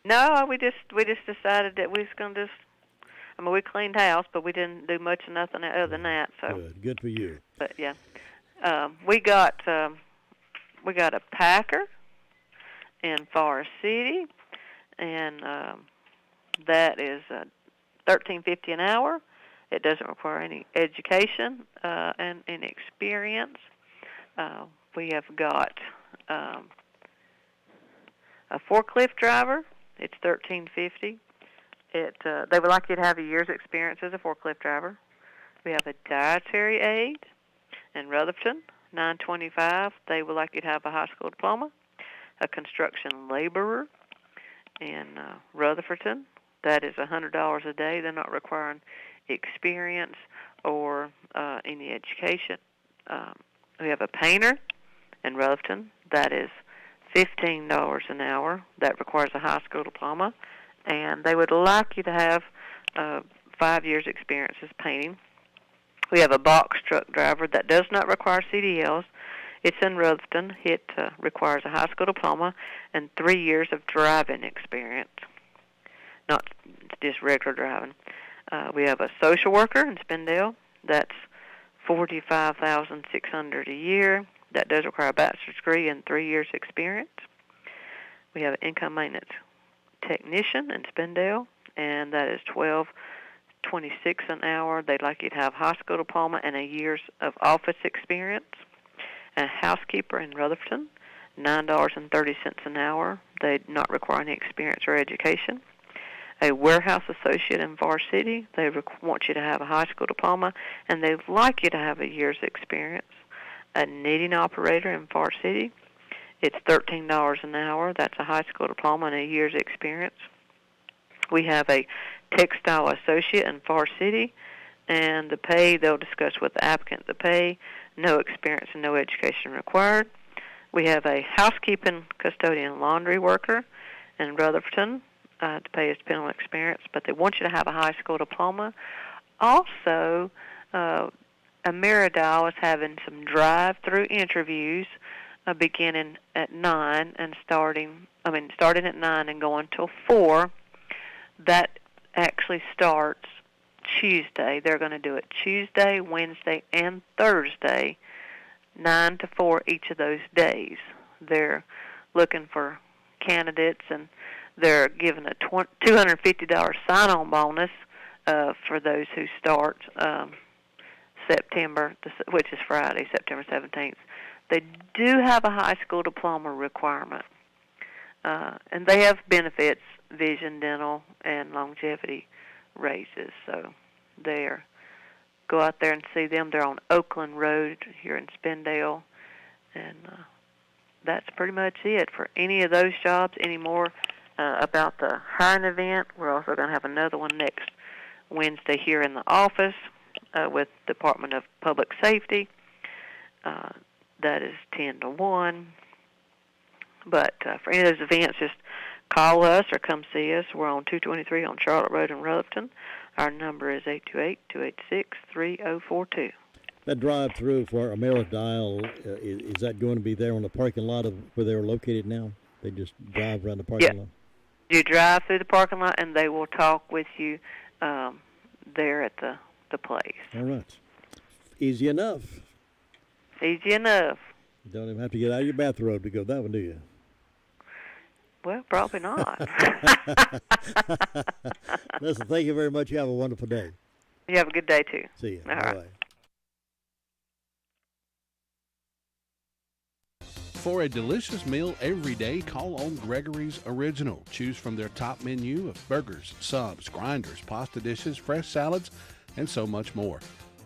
No, we just decided that we was going to we cleaned house, but we didn't do much of nothing other than that. So Good for you. But yeah, we got a packer in Forest City, and that is $13.50 an hour. It doesn't require any education and any experience. We have got a forklift driver. It's $13.50. They would like you to have a year's experience as a forklift driver. We have a dietary aide in Rutherford, $9.25. They would like you to have a high school diploma. A construction laborer in Rutherford, that is $100 a day. They're not requiring experience or any education. We have a painter in Rutherford. That is $15 an hour. That requires a high school diploma. And they would like you to have 5 years' experience as painting. We have a box truck driver that does not require CDLs. It's in Rutherford. It requires a high school diploma and 3 years of driving experience, not just regular driving. We have a social worker in Spindale. That's $45,600 a year. That does require a bachelor's degree and 3 years' experience. We have an income maintenance technician in Spindale, and that is $12.26 an hour. They'd like you to have high school diploma and a year's of office experience. A housekeeper in Rutherford, $9.30 an hour. They do not require any experience or education. A warehouse associate in Forest City. They want you to have a high school diploma, and they'd like you to have a year's experience. A knitting operator in Forest City. It's $13 an hour. That's a high school diploma and a year's experience. We have a textile associate in Forest City, and the pay, they'll discuss with the applicant the pay, no experience and no education required. We have a housekeeping custodian laundry worker in Rutherford. The pay is dependent on experience, but they want you to have a high school diploma. Also, Ameridial is having some drive-through interviews beginning at 9 and starting at 9 and going till 4. That actually starts Tuesday. They're going to do it Tuesday, Wednesday, and Thursday, 9 to 4 each of those days. They're looking for candidates, and they're giving a $250 sign-on bonus for those who start September, which is Friday, September 17th. They do have a high school diploma requirement, and they have benefits, vision, dental, and longevity raises. So go out there and see them. They're on Oakland Road here in Spindale, and that's pretty much it for any of those jobs. Any more about the hiring event, we're also going to have another one next Wednesday here in the office with Department of Public Safety. That is 10 to 1. But for any of those events, just call us or come see us. We're on 223 on Charlotte Road in Rutherford. Our number is 828-286-3042. That drive-through for Ameridial, is that going to be there on the parking lot of where they're located now? They just drive around the parking lot? You drive through the parking lot, and they will talk with you there at the place. All right. Easy enough. Easy enough. You don't even have to get out of your bathrobe to go that one, do you? Well, probably not. Listen, thank you very much. You have a wonderful day. You have a good day, too. See you. All Bye-bye. right. For a delicious meal every day, call on Gregory's Original. Choose from their top menu of burgers, subs, grinders, pasta dishes, fresh salads, and so much more.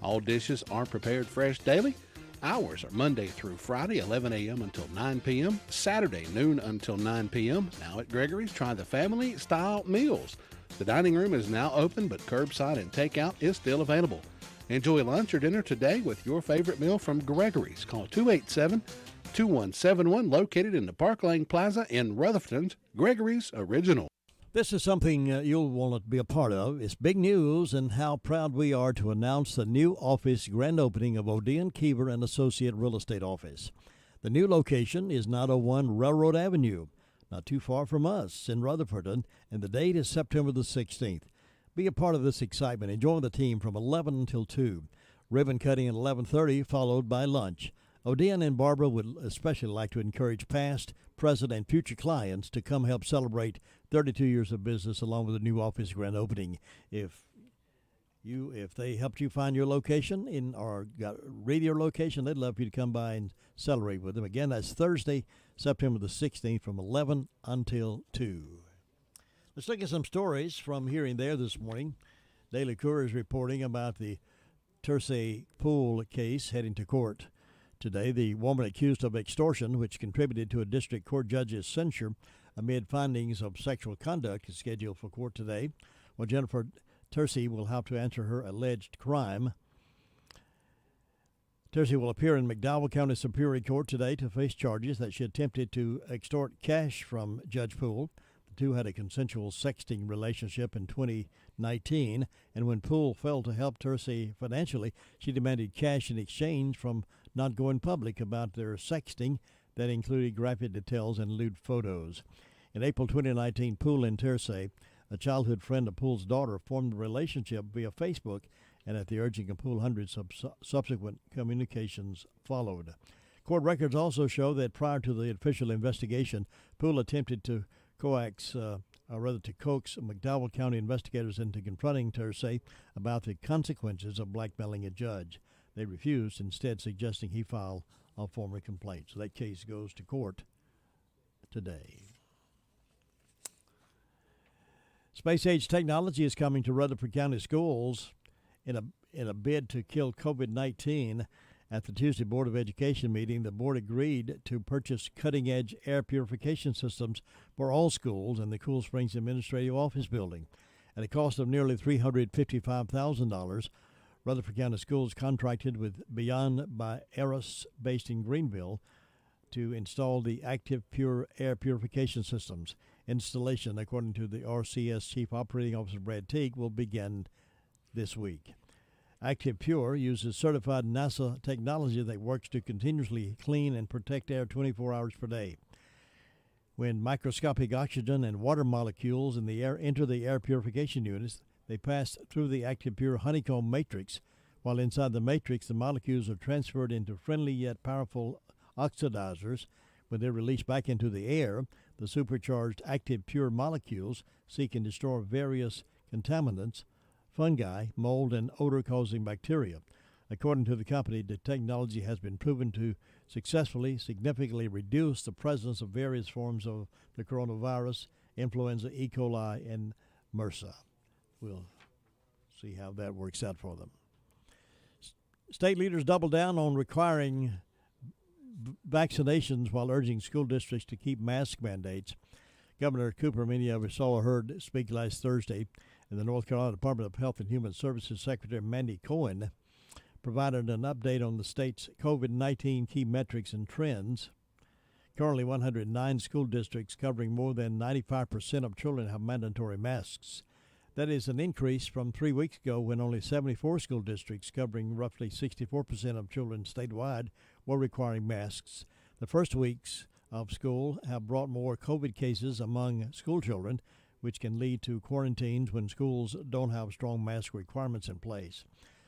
All dishes are prepared fresh daily. Hours are Monday through Friday, 11 a.m. until 9 p.m., Saturday, noon until 9 p.m. Now at Gregory's, try the family-style meals. The dining room is now open, but curbside and takeout is still available. Enjoy lunch or dinner today with your favorite meal from Gregory's. Call 287-2171, located in the Park Lane Plaza in Rutherford's Gregory's Original. This is something you'll want to be a part of. It's big news, and how proud we are to announce the new office grand opening of Odean, Keever & Associate Real Estate Office. The new location is 901 Railroad Avenue, not too far from us in Rutherford, and the date is September the 16th. Be a part of this excitement and join the team from 11 until 2. Ribbon cutting at 11:30, followed by lunch. Odean and Barbara would especially like to encourage past, present, and future clients to come help celebrate 32 years of business along with the new office grand opening. If they helped you find your location or read your location, they'd love for you to come by and celebrate with them. Again, that's Thursday, September the 16th from 11 until 2. Let's look at some stories from here and there this morning. Daily Courier is reporting about the Tersey Pool case heading to court today. The woman accused of extortion, which contributed to a district court judge's censure amid findings of sexual conduct, is scheduled for court today. Well, Jennifer Tersey will have to answer her alleged crime. Tersey will appear in McDowell County Superior Court today to face charges that she attempted to extort cash from Judge Poole. The two had a consensual sexting relationship in 2019, and when Poole failed to help Tersey financially, she demanded cash in exchange from not going public about their sexting that included graphic details and lewd photos. In April 2019, Poole and Tersey, a childhood friend of Poole's daughter, formed a relationship via Facebook, and at the urging of Poole, hundreds of subsequent communications followed. Court records also show that prior to the official investigation, Poole attempted to coax McDowell County investigators into confronting Tersey about the consequences of blackmailing a judge. They refused, instead suggesting he file a formal complaint. So that case goes to court today. Space-age technology is coming to Rutherford County schools in a bid to kill COVID-19. At the Tuesday Board of Education meeting, the board agreed to purchase cutting-edge air purification systems for all schools in the Cool Springs Administrative Office Building. At a cost of nearly $355,000, Rutherford County Schools contracted with Beyond by Eros, based in Greenville, to install the Active Pure air purification systems. Installation, according to the RCS Chief Operating Officer Brad Teague, will begin this week. Active Pure uses certified NASA technology that works to continuously clean and protect air 24 hours per day. When microscopic oxygen and water molecules in the air enter the air purification units, they pass through the Active Pure honeycomb matrix. While inside the matrix, the molecules are transferred into friendly yet powerful oxidizers. When they're released back into the air, the supercharged Active Pure molecules seek and destroy various contaminants, fungi, mold, and odor-causing bacteria. According to the company, the technology has been proven to successfully, significantly reduce the presence of various forms of the coronavirus, influenza, E. coli, and MRSA. We'll see how that works out for them. State leaders double down on requiring vaccinations while urging school districts to keep mask mandates. Governor Cooper, many of us all heard speak last Thursday, and the North Carolina Department of Health and Human Services Secretary Mandy Cohen provided an update on the state's COVID-19 key metrics and trends. Currently, 109 school districts covering more than 95% of children have mandatory masks. That is an increase from 3 weeks ago when only 74 school districts covering roughly 64% of children statewide were requiring masks. The first weeks of school have brought more COVID cases among school children, which can lead to quarantines when schools don't have strong mask requirements in place.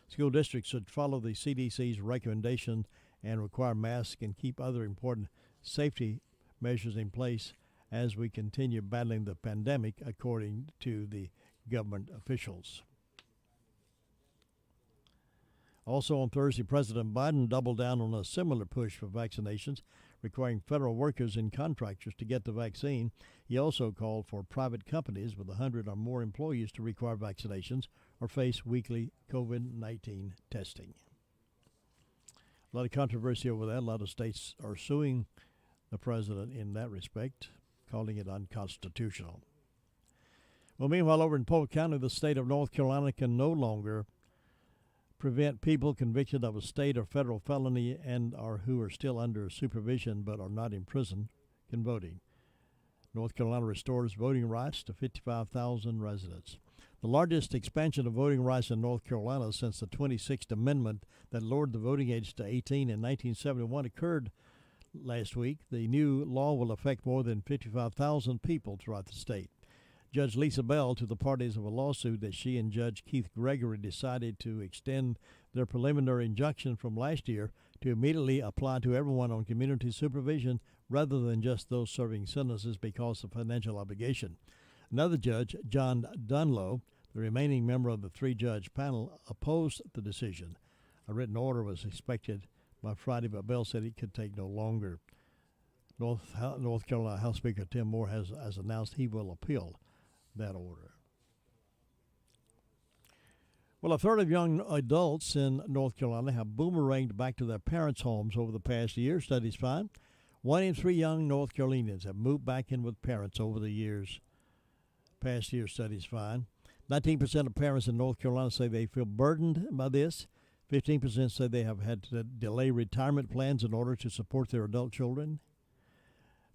School districts should follow the CDC's recommendation and require masks and keep other important safety measures in place as we continue battling the pandemic, according to the government officials. Also on Thursday, President Biden doubled down on a similar push for vaccinations, requiring federal workers and contractors to get the vaccine. He also called for private companies with 100 or more employees to require vaccinations or face weekly COVID-19 testing. A lot of controversy over that. A lot of states are suing the president in that respect, calling it unconstitutional. Well, meanwhile, over in Polk County, the state of North Carolina can no longer prevent people convicted of a state or federal felony and or who are still under supervision but are not in prison can voting. North Carolina restores voting rights to 55,000 residents. The largest expansion of voting rights in North Carolina since the 26th Amendment that lowered the voting age to 18 in 1971 occurred last week. The new law will affect more than 55,000 people throughout the state. Judge Lisa Bell to the parties of a lawsuit that she and Judge Keith Gregory decided to extend their preliminary injunction from last year to immediately apply to everyone on community supervision rather than just those serving sentences because of financial obligation. Another judge, John Dunlow, the remaining member of the three-judge panel, opposed the decision. A written order was expected by Friday, but Bell said it could take no longer. North Carolina House Speaker Tim Moore has announced he will appeal that order. Well, a third of young adults in North Carolina have boomeranged back to their parents' homes over the past year, studies find. 1 in 3 young North Carolinians have moved back in with parents over the years. Past year studies find. 19% of parents in North Carolina say they feel burdened by this. 15% say they have had to delay retirement plans in order to support their adult children.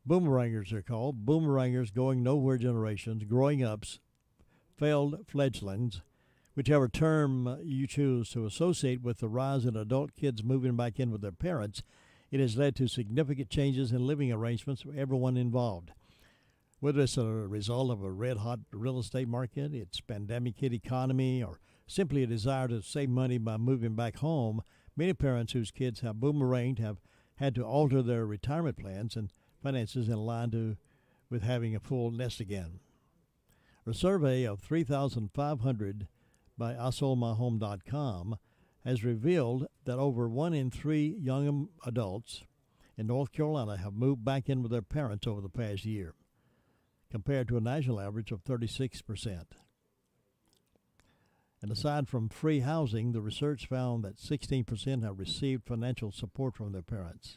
Boomerangers are called. Boomerangers, going nowhere generations, growing ups, failed fledglings, whichever term you choose to associate with the rise in adult kids moving back in with their parents. It has led to significant changes in living arrangements for everyone involved. Whether it's a result of a red-hot real estate market, its pandemic-hit economy, or simply a desire to save money by moving back home, many parents whose kids have boomeranged have had to alter their retirement plans and finances in line with having a full nest again. A survey of 3,500 by isoldmyhome.com has revealed that over 1 in 3 young adults in North Carolina have moved back in with their parents over the past year, compared to a national average of 36%. And aside from free housing, the research found that 16% have received financial support from their parents.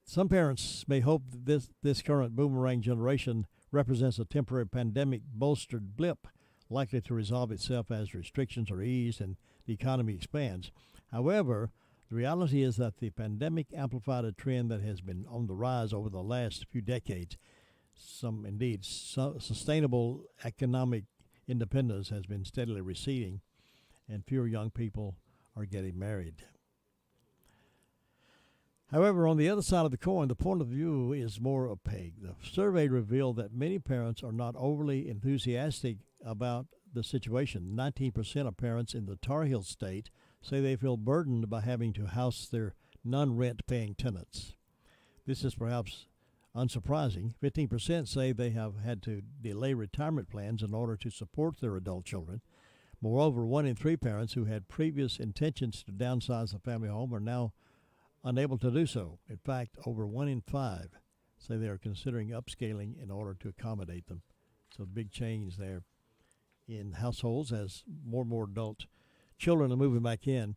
Some parents may hope that this current boomerang generation represents a temporary pandemic-bolstered blip likely to resolve itself as restrictions are eased and the economy expands. However, the reality is that the pandemic amplified a trend that has been on the rise over the last few decades. Sustainable economic independence has been steadily receding, and fewer young people are getting married. However, on the other side of the coin, the point of view is more opaque. The survey revealed that many parents are not overly enthusiastic about the situation. 19% of parents in the Tar Heel state say they feel burdened by having to house their non-rent paying tenants. This is perhaps unsurprising. 15% say they have had to delay retirement plans in order to support their adult children. Moreover, 1 in 3 parents who had previous intentions to downsize the family home are now unable to do so. In fact, over 1 in 5 say they are considering upscaling in order to accommodate them. So big change there in households as more and more adult children are moving back in.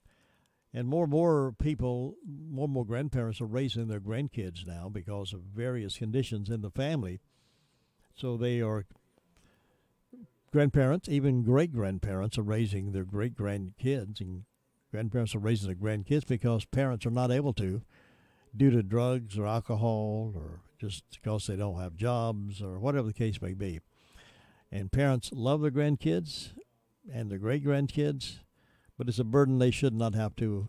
And more and more people, more and more grandparents are raising their grandkids now because of various conditions in the family. So they are grandparents, even great-grandparents are raising their great-grandkids, and grandparents are raising their grandkids because parents are not able to due to drugs or alcohol or just because they don't have jobs or whatever the case may be. And parents love their grandkids and their great-grandkids, but it's a burden they should not have to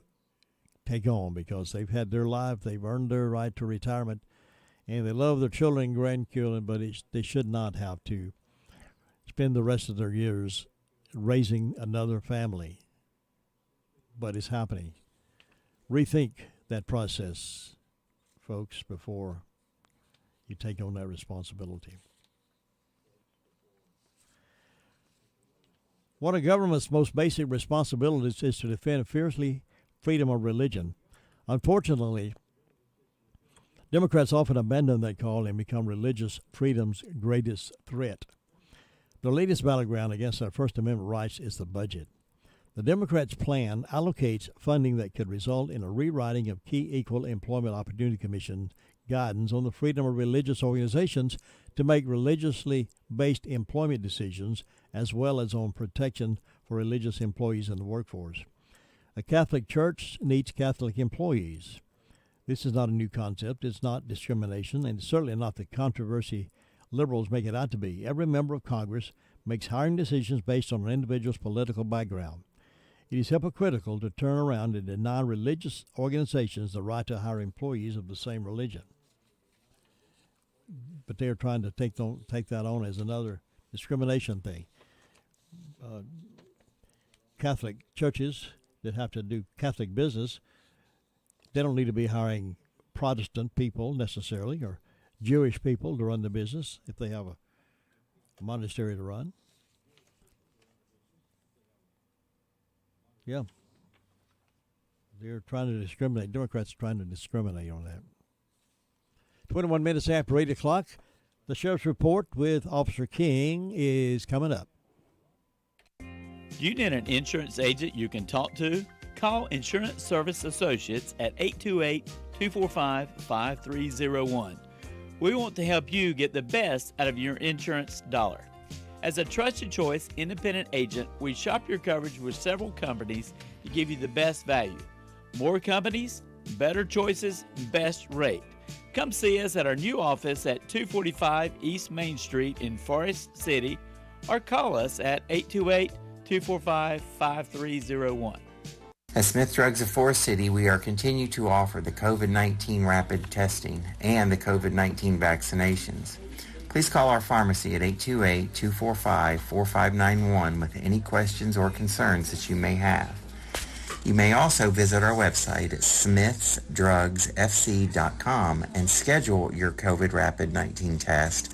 take on because they've had their life, they've earned their right to retirement, and they love their children and grandchildren, but they should not have to spend the rest of their years raising another family. But it's happening. Rethink that process, folks, before you take on that responsibility. One of government's most basic responsibilities is to defend fiercely freedom of religion. Unfortunately, Democrats often abandon that call and become religious freedom's greatest threat. The latest battleground against our First Amendment rights is the budget. The Democrats' plan allocates funding that could result in a rewriting of key Equal Employment Opportunity Commission guidance on the freedom of religious organizations to make religiously based employment decisions, as well as on protection for religious employees in the workforce. A Catholic church needs Catholic employees. This is not a new concept. It's not discrimination, and it's certainly not the controversy liberals make it out to be. Every member of Congress makes hiring decisions based on an individual's political background. It is hypocritical to turn around and deny religious organizations the right to hire employees of the same religion. But they are trying to take that on as another discrimination thing. Catholic churches that have to do Catholic business, they don't need to be hiring Protestant people necessarily, or Jewish people to run the business if they have a monastery to run. Yeah. They're trying to discriminate. Democrats are trying to discriminate on that. 21 minutes after 8 o'clock, the Sheriff's Report with Officer King is coming up. You need an insurance agent you can talk to? Call Insurance Service Associates at 828-245-5301. We want to help you get the best out of your insurance dollar. As a trusted choice independent agent, we shop your coverage with several companies to give you the best value. More companies, better choices, best rate. Come see us at our new office at 245 East Main Street in Forest City, or call us at 828-245-5301. At Smith Drugs of Forest City, we are continue to offer the COVID-19 rapid testing and the COVID-19 vaccinations. Please call our pharmacy at 828-245-4591 with any questions or concerns that you may have. You may also visit our website at smithsdrugsfc.com and schedule your COVID rapid 19 test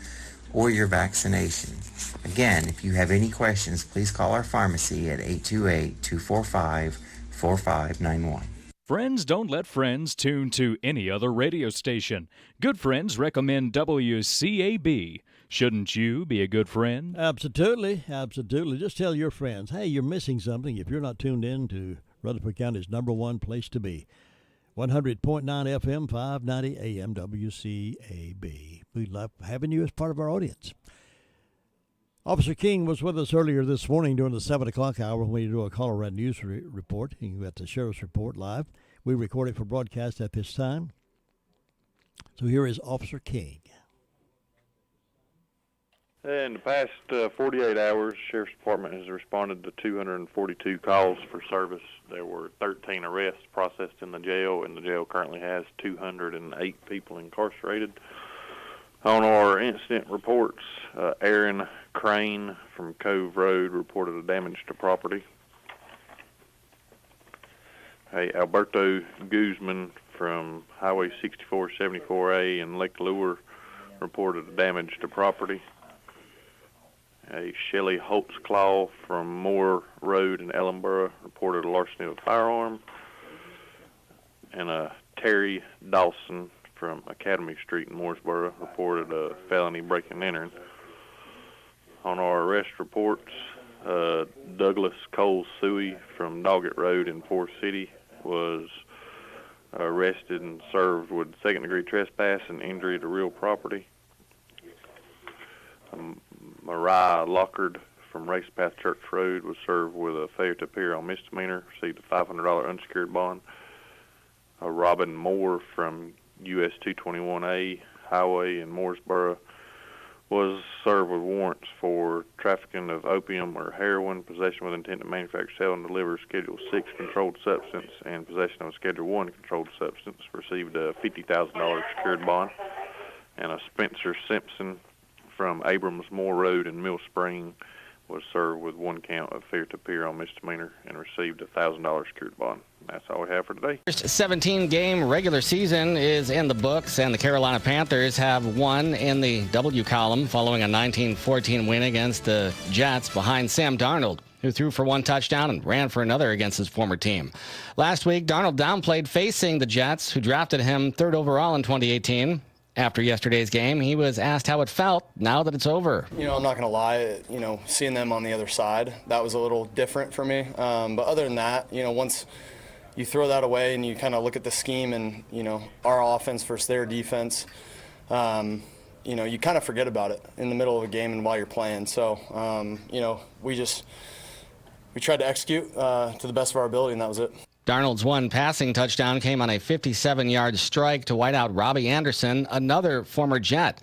or your vaccination. Again, if you have any questions, please call our pharmacy at 828-245-4591. Friends don't let friends tune to any other radio station. Good friends recommend WCAB. Shouldn't you be a good friend? Absolutely, absolutely. Just tell your friends, hey, you're missing something if you're not tuned in to Rutherford County's number one place to be. 100.9 FM, 590 AM, WCAB. We love having you as part of our audience. Officer King was with us earlier this morning during the 7 o'clock hour when we do a Colorado News report. You got the Sheriff's Report live. We record it for broadcast at this time. So here is Officer King. In the past 48 hours, the Sheriff's Department has responded to 242 calls for service. There were 13 arrests processed in the jail, and the jail currently has 208 people incarcerated. On our incident reports, Aaron Crane from Cove Road reported a damage to property. Alberto Guzman from Highway 6474A in Lake Lure reported a damage to property. Shelley Holtzclaw from Moore Road in Ellenboro reported a larceny of a firearm. And Terry Dawson from Academy Street in Mooresboro reported a felony breaking and entering. On our arrest reports, Douglas Cole Suey from Doggett Road in Forest City was arrested and served with second-degree trespass and injury to real property. Mariah Lockard from Race Path Church Road was served with a failure to appear on misdemeanor, received a $500 unsecured bond. Robin Moore from US 221A Highway in Mooresboro was served with warrants for trafficking of opium or heroin, possession with intent to manufacture, sell, and deliver Schedule 6 controlled substance, and possession of a Schedule 1 controlled substance. Received a $50,000 secured bond. And a Spencer Simpson from Abrams Moore Road in Mill Spring was served with one count of failure to appear on misdemeanor and received a $1,000 secured bond. That's all we have for today. First 17-game regular season is in the books, and the Carolina Panthers have won in the W column following a 19-14 win against the Jets behind Sam Darnold. who threw for 1 touchdown and ran for another against his former team. Last week, Darnold downplayed facing the Jets, who drafted him 3rd overall in 2018. After yesterday's game, he was asked how it felt now that it's over. I'm not going to lie, seeing them on the other side, that was a little different for me. But other than that, once you throw that away and you kind of look at the scheme and, our offense versus their defense, you kind of forget about it in the middle of a game and while you're playing. So, we tried to execute to the best of our ability, and that was it. Darnold's 1 passing touchdown came on a 57-yard strike to white out Robbie Anderson, another former Jet.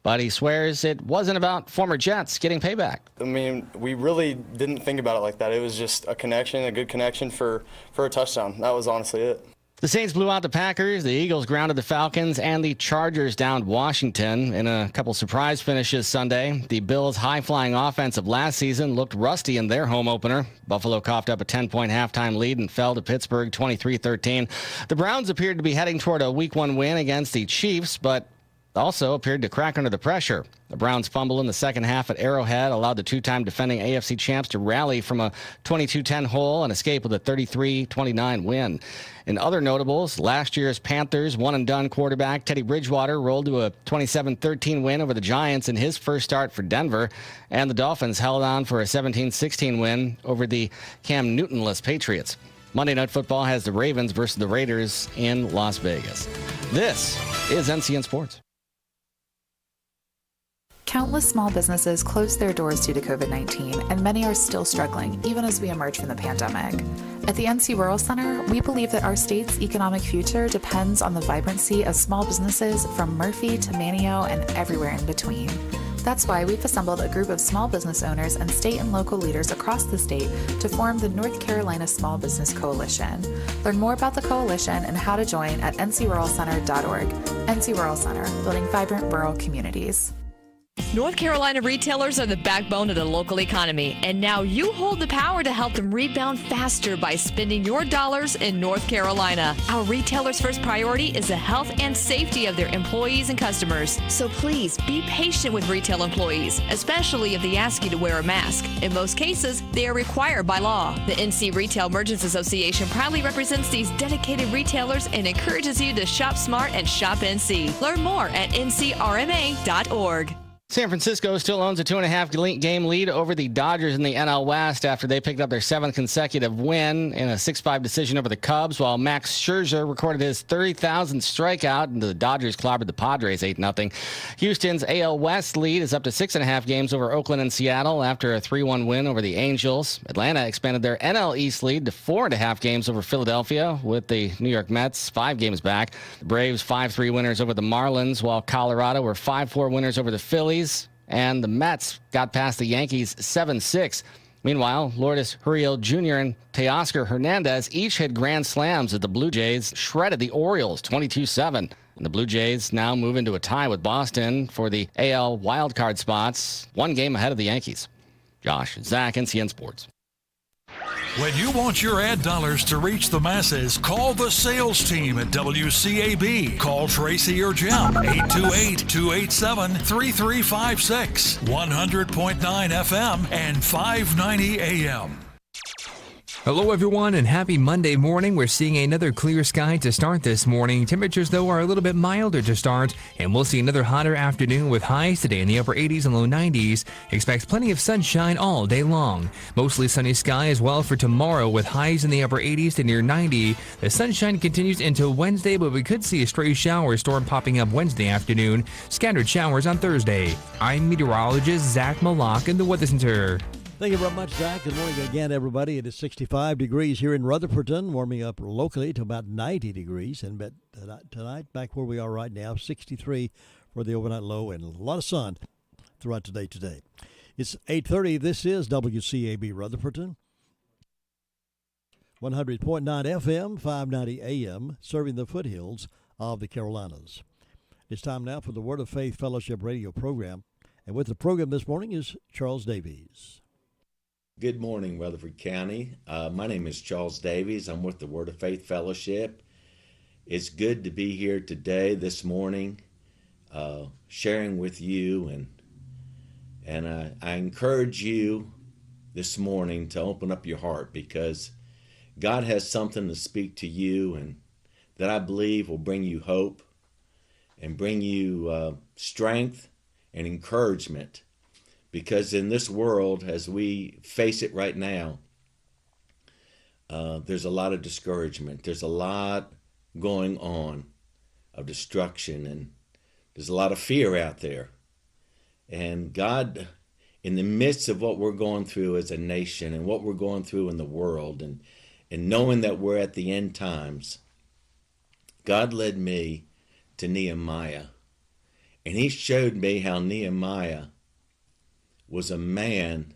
But he swears it wasn't about former Jets getting payback. We really didn't think about it like that. It was just a good connection for a touchdown. That was honestly it. The Saints blew out the Packers, the Eagles grounded the Falcons, and the Chargers downed Washington in a couple surprise finishes Sunday. The Bills' high-flying offense of last season looked rusty in their home opener. Buffalo coughed up a 10-point halftime lead and fell to Pittsburgh 23-13. The Browns appeared to be heading toward a Week 1 win against the Chiefs, but also appeared to crack under the pressure. The Browns' fumble in the second half at Arrowhead allowed the 2-time defending AFC champs to rally from a 22-10 hole and escape with a 33-29 win. In other notables, last year's Panthers one-and-done quarterback Teddy Bridgewater rolled to a 27-13 win over the Giants in his first start for Denver, and the Dolphins held on for a 17-16 win over the Cam Newton-less Patriots. Monday Night Football has the Ravens versus the Raiders in Las Vegas. This is NCN Sports. Countless small businesses closed their doors due to COVID-19, and many are still struggling, even as we emerge from the pandemic. At the NC Rural Center, we believe that our state's economic future depends on the vibrancy of small businesses from Murphy to Manio and everywhere in between. That's why we've assembled a group of small business owners and state and local leaders across the state to form the North Carolina Small Business Coalition. Learn more about the coalition and how to join at ncruralcenter.org. NC Rural Center, building vibrant rural communities. North Carolina retailers are the backbone of the local economy, and now you hold the power to help them rebound faster by spending your dollars in North Carolina. Our retailers' first priority is the health and safety of their employees and customers. So please be patient with retail employees, especially if they ask you to wear a mask. In most cases, they are required by law. The NC Retail Merchants Association proudly represents these dedicated retailers and encourages you to shop smart and shop NC. Learn more at ncrma.org. San Francisco still owns a 2.5 game lead over the Dodgers in the NL West after they picked up their 7th consecutive win in a 6-5 decision over the Cubs, while Max Scherzer recorded his 30,000th strikeout and the Dodgers clobbered the Padres 8-0. Houston's AL West lead is up to 6.5 games over Oakland and Seattle after a 3-1 win over the Angels. Atlanta expanded their NL East lead to 4.5 games over Philadelphia, with the New York Mets 5 games back. The Braves 5-3 winners over the Marlins, while Colorado were 5-4 winners over the Phillies. And the Mets got past the Yankees 7-6. Meanwhile, Lourdes Gurriel Jr. and Teoscar Hernandez each hit grand slams as the Blue Jays shredded the Orioles 22-7. And the Blue Jays now move into a tie with Boston for the AL wildcard spots, 1 game ahead of the Yankees. Josh, Zach, NCN Sports. When you want your ad dollars to reach the masses, call the sales team at WCAB. Call Tracy or Jim, 828-287-3356, 100.9 FM and 590 AM. Hello, everyone, and happy Monday morning. We're seeing another clear sky to start this morning. Temperatures, though, are a little bit milder to start, and we'll see another hotter afternoon with highs today in the upper 80s and low 90s. Expect plenty of sunshine all day long. Mostly sunny sky as well for tomorrow with highs in the upper 80s to near 90. The sunshine continues into Wednesday, but we could see a stray shower storm popping up Wednesday afternoon. Scattered showers on Thursday. I'm meteorologist Zach Malak in the Weather Center. Thank you very much, Zach. Good morning again, everybody. It is 65 degrees here in Rutherfordton, warming up locally to about 90 degrees. And tonight, back where we are right now, 63 for the overnight low and a lot of sun throughout today. It's 8:30. This is WCAB Rutherfordton. 100.9 FM, 590 AM, serving the foothills of the Carolinas. It's time now for the Word of Faith Fellowship radio program. And with the program this morning is Charles Davies. Good morning, Rutherford County. My name is Charles Davies. I'm with the Word of Faith Fellowship. It's good to be here today, this morning, sharing with you. And I encourage you this morning to open up your heart, because God has something to speak to you, and that I believe will bring you hope and bring you strength and encouragement. Because in this world, as we face it right now, there's a lot of discouragement. There's a lot going on of destruction, and there's a lot of fear out there. And God, in the midst of what we're going through as a nation and what we're going through in the world, and knowing that we're at the end times, God led me to Nehemiah. And he showed me how Nehemiah was a man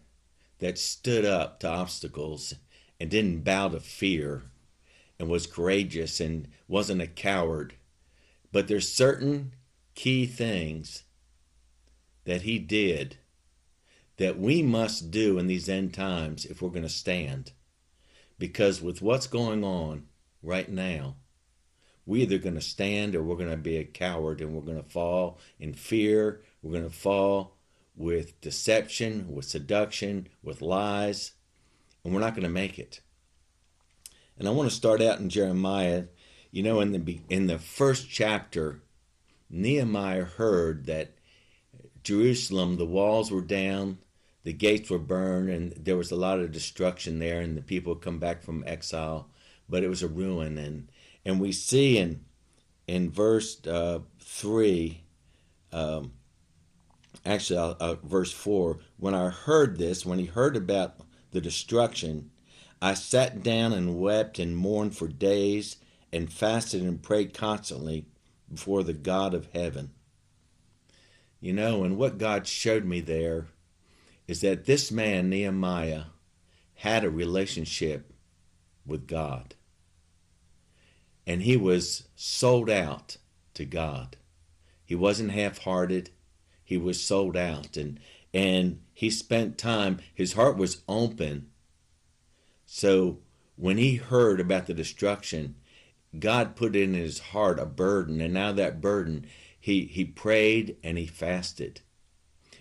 that stood up to obstacles and didn't bow to fear, and was courageous and wasn't a coward. But there's certain key things that he did that we must do in these end times if we're going to stand. Because with what's going on right now, we're either going to stand or we're going to be a coward, and we're going to fall in fear. We're going to fall with deception, with seduction, with lies, and we're not going to make it. And I want to start out in Jeremiah. You know, in the first chapter, Nehemiah heard that Jerusalem, the walls were down, the gates were burned, and there was a lot of destruction there, and the people had come back from exile, but it was a ruin. And we see in verse 3, verse 4, when he heard about the destruction, I sat down and wept and mourned for days, and fasted and prayed constantly before the God of heaven. You know, and what God showed me there is that this man, Nehemiah, had a relationship with God. And he was sold out to God. He wasn't half-hearted. He was sold out. And he spent time, his heart was open. So when he heard about the destruction, God put in his heart a burden. And now that burden, he prayed and he fasted.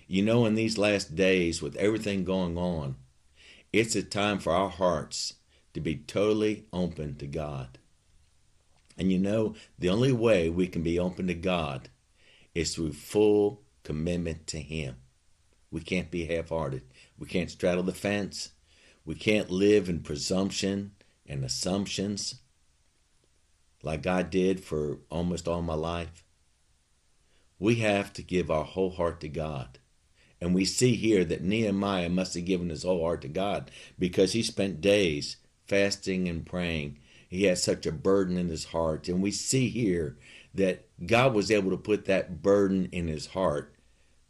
You know, in these last days, with everything going on, it's a time for our hearts to be totally open to God. And you know, the only way we can be open to God is through full commitment to Him. We can't be half-hearted. We can't straddle the fence. We can't live in presumption and assumptions like I did for almost all my life. We have to give our whole heart to God. And we see here that Nehemiah must have given his whole heart to God, because he spent days fasting and praying. He had such a burden in his heart. And we see here that God was able to put that burden in his heart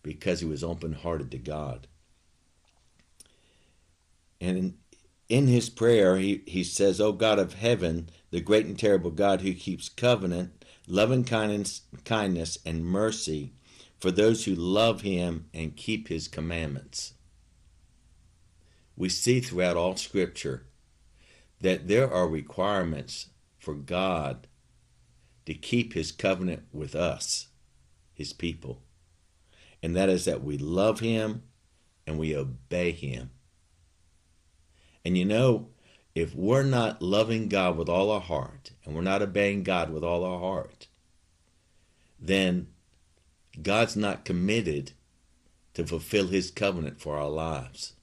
because he was open-hearted to God. And in his prayer, he says, "O God of heaven, the great and terrible God who keeps covenant, loving kindness and mercy for those who love him and keep his commandments." We see throughout all Scripture that there are requirements for God to keep his covenant with us, his people. And that is that we love him and we obey him. And you know, if we're not loving God with all our heart and we're not obeying God with all our heart, then God's not committed to fulfill his covenant for our lives.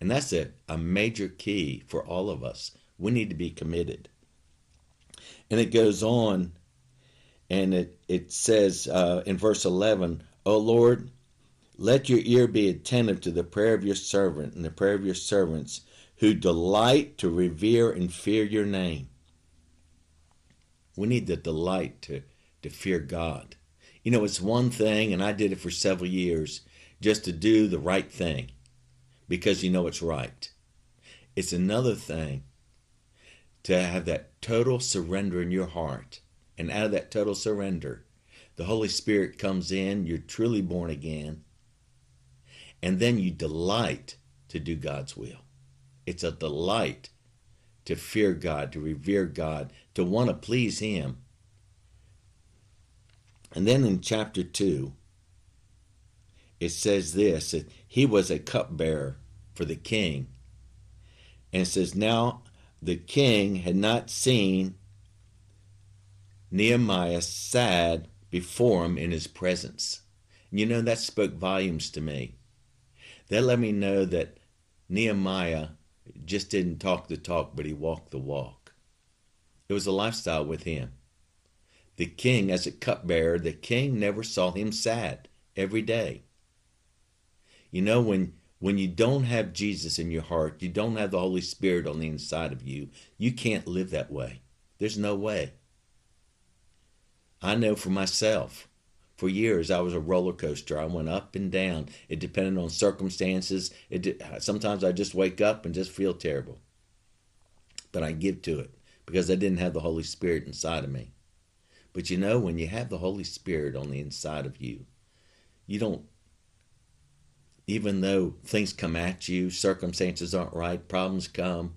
And that's a major key for all of us. We need to be committed. And it goes on, and it says in verse 11, "O Lord, let your ear be attentive to the prayer of your servant and the prayer of your servants who delight to revere and fear your name." We need the delight to fear God. You know, it's one thing, and I did it for several years, just to do the right thing because you know it's right. It's another thing to have that total surrender in your heart. And out of that total surrender, the Holy Spirit comes in, you're truly born again, and then you delight to do God's will. It's a delight to fear God, to revere God, to want to please him. And then in chapter 2, it says this, that he was a cupbearer for the king. And it says, now the king had not seen Nehemiah sad before him in his presence. And you know, that spoke volumes to me. That let me know that Nehemiah just didn't talk the talk, but he walked the walk. It was a lifestyle with him. The king, as a cupbearer, the king never saw him sad every day. You know, when you don't have Jesus in your heart, you don't have the Holy Spirit on the inside of you, you can't live that way. There's no way. I know for myself. For years, I was a roller coaster. I went up and down. It depended on circumstances. Sometimes I just wake up and just feel terrible. But I give to it because I didn't have the Holy Spirit inside of me. But you know, when you have the Holy Spirit on the inside of you, you don't, even though things come at you, circumstances aren't right, problems come,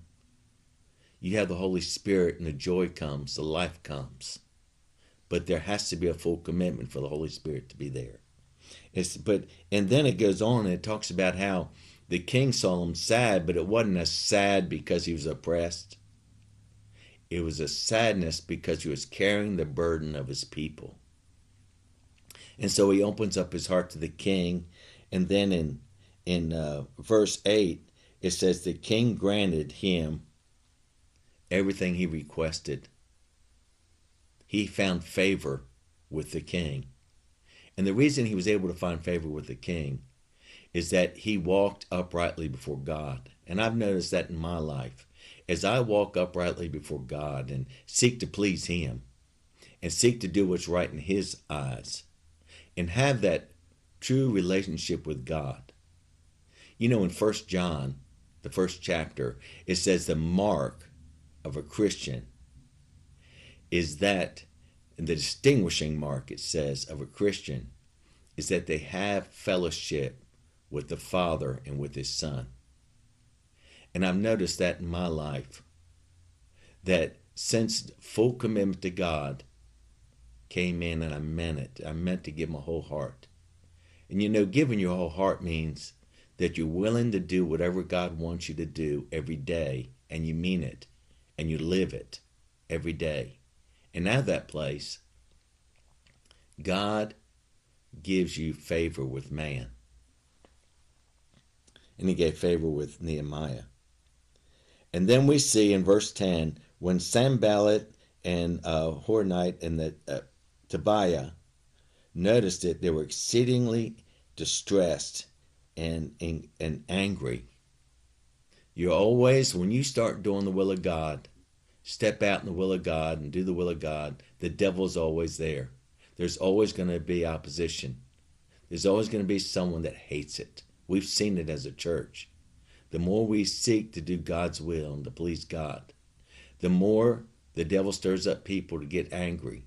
you have the Holy Spirit and the joy comes, the life comes. But there has to be a full commitment for the Holy Spirit to be there. And then it goes on and it talks about how the king saw him sad, but it wasn't a sad because he was oppressed. It was a sadness because he was carrying the burden of his people. And so he opens up his heart to the king. And then in verse 8, it says the king granted him everything he requested. He found favor with the king. And the reason he was able to find favor with the king is that he walked uprightly before God. And I've noticed that in my life. As I walk uprightly before God and seek to please him and seek to do what's right in his eyes and have that true relationship with God. You know, in 1 John, the first chapter, it says the mark of a Christian is that, and the distinguishing mark, it says, of a Christian is that they have fellowship with the Father and with his Son. And I've noticed that in my life, that since full commitment to God came in and I meant it, I meant to give my whole heart. And you know, giving your whole heart means that you're willing to do whatever God wants you to do every day, and you mean it, and you live it every day. And out of that place, God gives you favor with man. And he gave favor with Nehemiah. And then we see in verse 10, when Sanballat and Horonite and Tobiah noticed it, they were exceedingly distressed and angry. You're always, when you start doing the will of God, step out in the will of God and do the will of God, the devil's always there. There's always going to be opposition. There's always going to be someone that hates it. We've seen it as a church. The more we seek to do God's will and to please God, the more the devil stirs up people to get angry.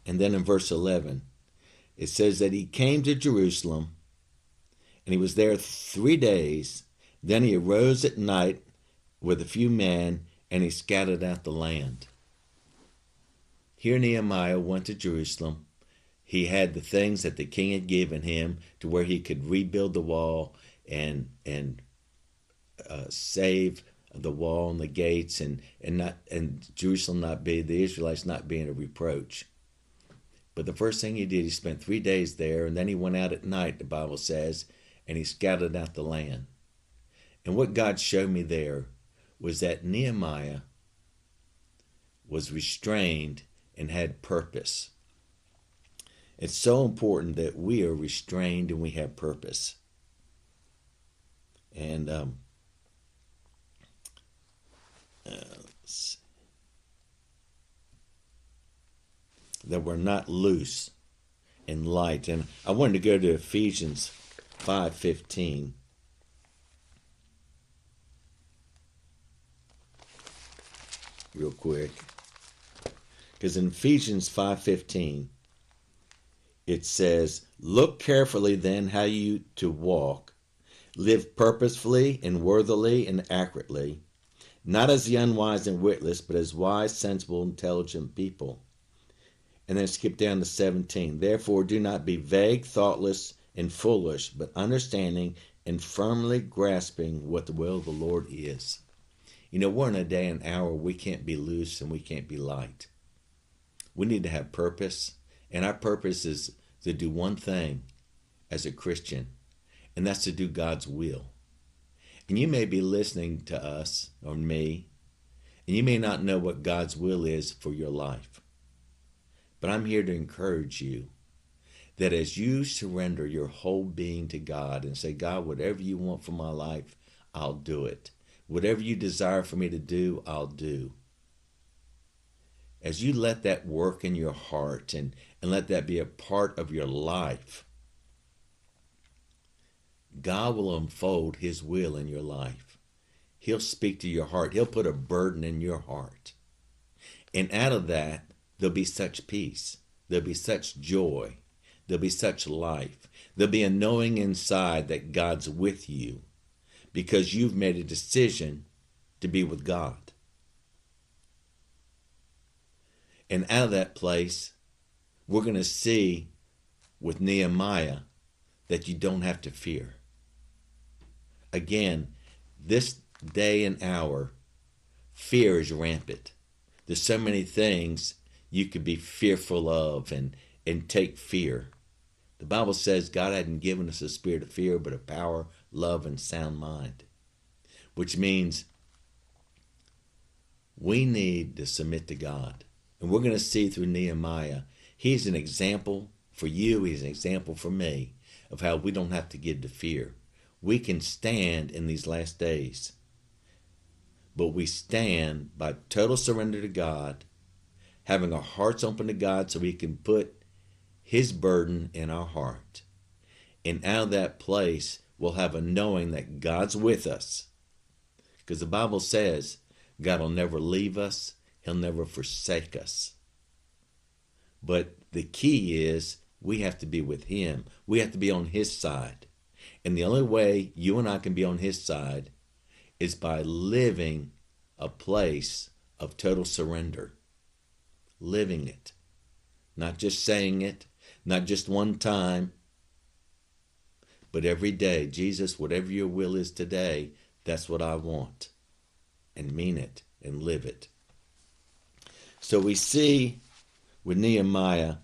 And then in verse 11, it says that he came to Jerusalem and he was there 3 days. Then he arose at night with a few men and he scattered out the land. Here Nehemiah went to Jerusalem. He had the things that the king had given him to where he could rebuild the wall and save the wall and the gates and Jerusalem not be, the Israelites not being a reproach. But the first thing he did, he spent 3 days there, and then he went out at night, the Bible says, and he scattered out the land. And what God showed me there was that Nehemiah was restrained and had purpose. It's so important that we are restrained and we have purpose. And that we're not loose and light. And I wanted to go to Ephesians 5:15. Real quick. Because in Ephesians 5:15, it says, "Look carefully then how you to walk, live purposefully and worthily and accurately, not as the unwise and witless, but as wise, sensible, intelligent people." And then skip down to 17. "Therefore do not be vague, thoughtless, and foolish, but understanding and firmly grasping what the will of the Lord is. You know, we're in a day and hour we can't be loose and we can't be light. We need to have purpose, and our purpose is to do one thing as a Christian, and that's to do God's will. And you may be listening to us or me, and you may not know what God's will is for your life. But I'm here to encourage you that as you surrender your whole being to God and say, God, whatever you want for my life, I'll do it. Whatever you desire for me to do, I'll do. As you let that work in your heart and let that be a part of your life, God will unfold his will in your life. He'll speak to your heart. He'll put a burden in your heart. And out of that, there'll be such peace. There'll be such joy. There'll be such life. There'll be a knowing inside that God's with you because you've made a decision to be with God. And out of that place, we're going to see with Nehemiah that you don't have to fear. Again, this day and hour, fear is rampant. There's so many things you could be fearful of and take fear. The Bible says God hadn't given us a spirit of fear, but of power, love, and sound mind. Which means we need to submit to God. And we're going to see through Nehemiah, he's an example for you, he's an example for me of how we don't have to give to fear. We can stand in these last days. But we stand by total surrender to God, having our hearts open to God so he can put his burden in our heart. And out of that place, we'll have a knowing that God's with us. Because the Bible says God will never leave us. He'll never forsake us. But the key is we have to be with him. We have to be on his side. And the only way you and I can be on his side is by living a place of total surrender. Living it. Not just saying it, not just one time, but every day. Jesus, whatever your will is today, that's what I want. And mean it and live it. So we see with Nehemiah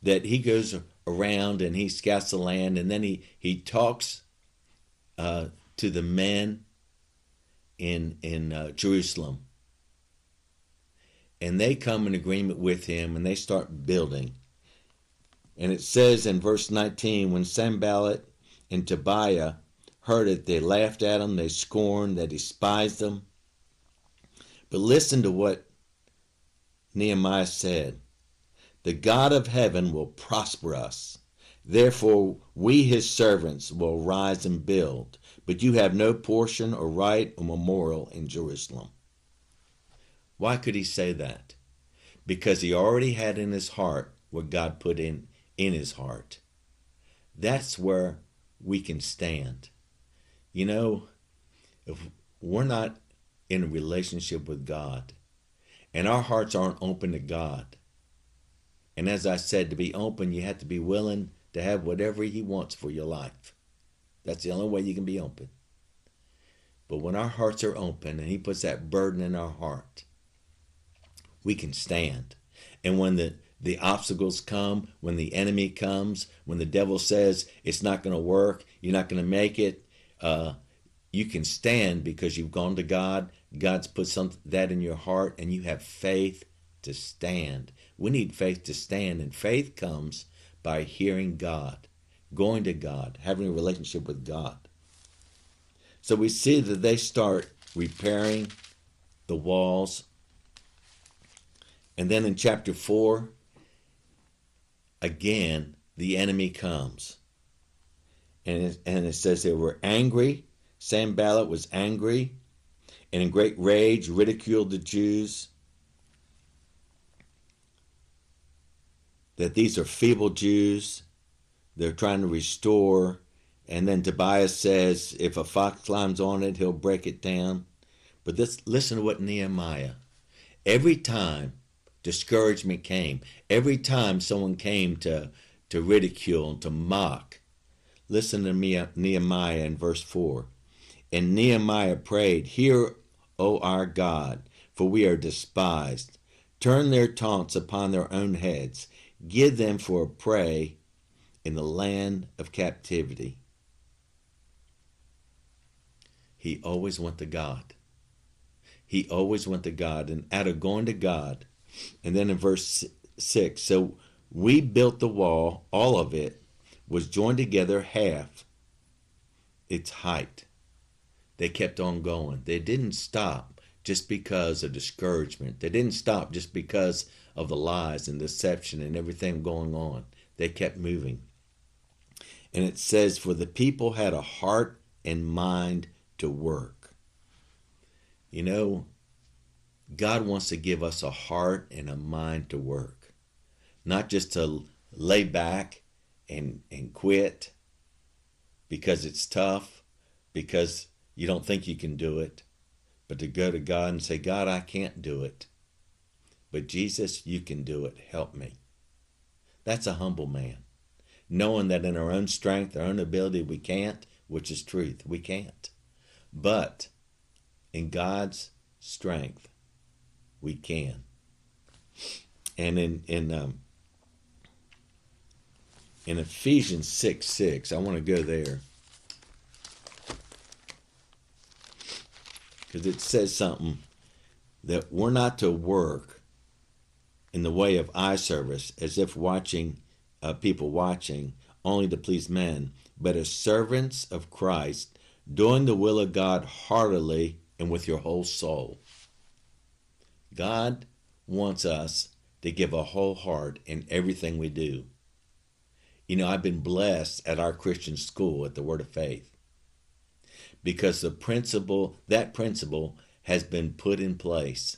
that he goes around and he scouts the land, and then he talks to the men in Jerusalem. And they come in agreement with him and they start building. And it says in verse 19, when Sanballat and Tobiah heard it, they laughed at him, they scorned, they despised him. But listen to what Nehemiah said. The God of heaven will prosper us. Therefore, we his servants will rise and build. But you have no portion or right or memorial in Jerusalem. Why could he say that? Because he already had in his heart what God put in his heart. That's where we can stand. You know, if we're not in a relationship with God and our hearts aren't open to God, and as I said, to be open, you have to be willing to have whatever he wants for your life. That's the only way you can be open. But when our hearts are open and he puts that burden in our heart, we can stand. And when the obstacles come, when the enemy comes, when the devil says it's not going to work, you're not going to make it, you can stand because you've gone to God. God's put that in your heart and you have faith to stand. We need faith to stand, and faith comes by hearing God, going to God, having a relationship with God. So we see that they start repairing the walls. And then in chapter 4, again, the enemy comes. And it says they were angry. Sanballat was angry and in great rage ridiculed the Jews. That these are feeble Jews. They're trying to restore. And then Tobias says, if a fox climbs on it, he'll break it down. But listen to what Nehemiah. Every time discouragement came, every time someone came to ridicule and to mock, Listen to me, Nehemiah in verse 4. And Nehemiah prayed, "Hear, O our God, for we are despised. Turn their taunts upon their own heads. Give them for a prey in the land of captivity." He always went to God. He always went to God. And out of going to God, and then in verse 6, so we built the wall, all of it was joined together half its height. They kept on going. They didn't stop just because of discouragement. They didn't stop just because of the lies and deception and everything going on. They kept moving. And it says, for the people had a heart and mind to work. You know, God wants to give us a heart and a mind to work. Not just to lay back and quit because it's tough, because you don't think you can do it, but to go to God and say, God, I can't do it. But Jesus, you can do it. Help me. That's a humble man. Knowing that in our own strength, our own ability, we can't, which is truth. We can't. But in God's strength, we can. And in Ephesians 6:6, I want to go there, because it says something that we're not to work in the way of eye service, as if watching people watching only to please men, but as servants of Christ, doing the will of God heartily and with your whole soul. God wants us to give a whole heart in everything we do. You know, I've been blessed at our Christian school at the Word of Faith, because that principle has been put in place.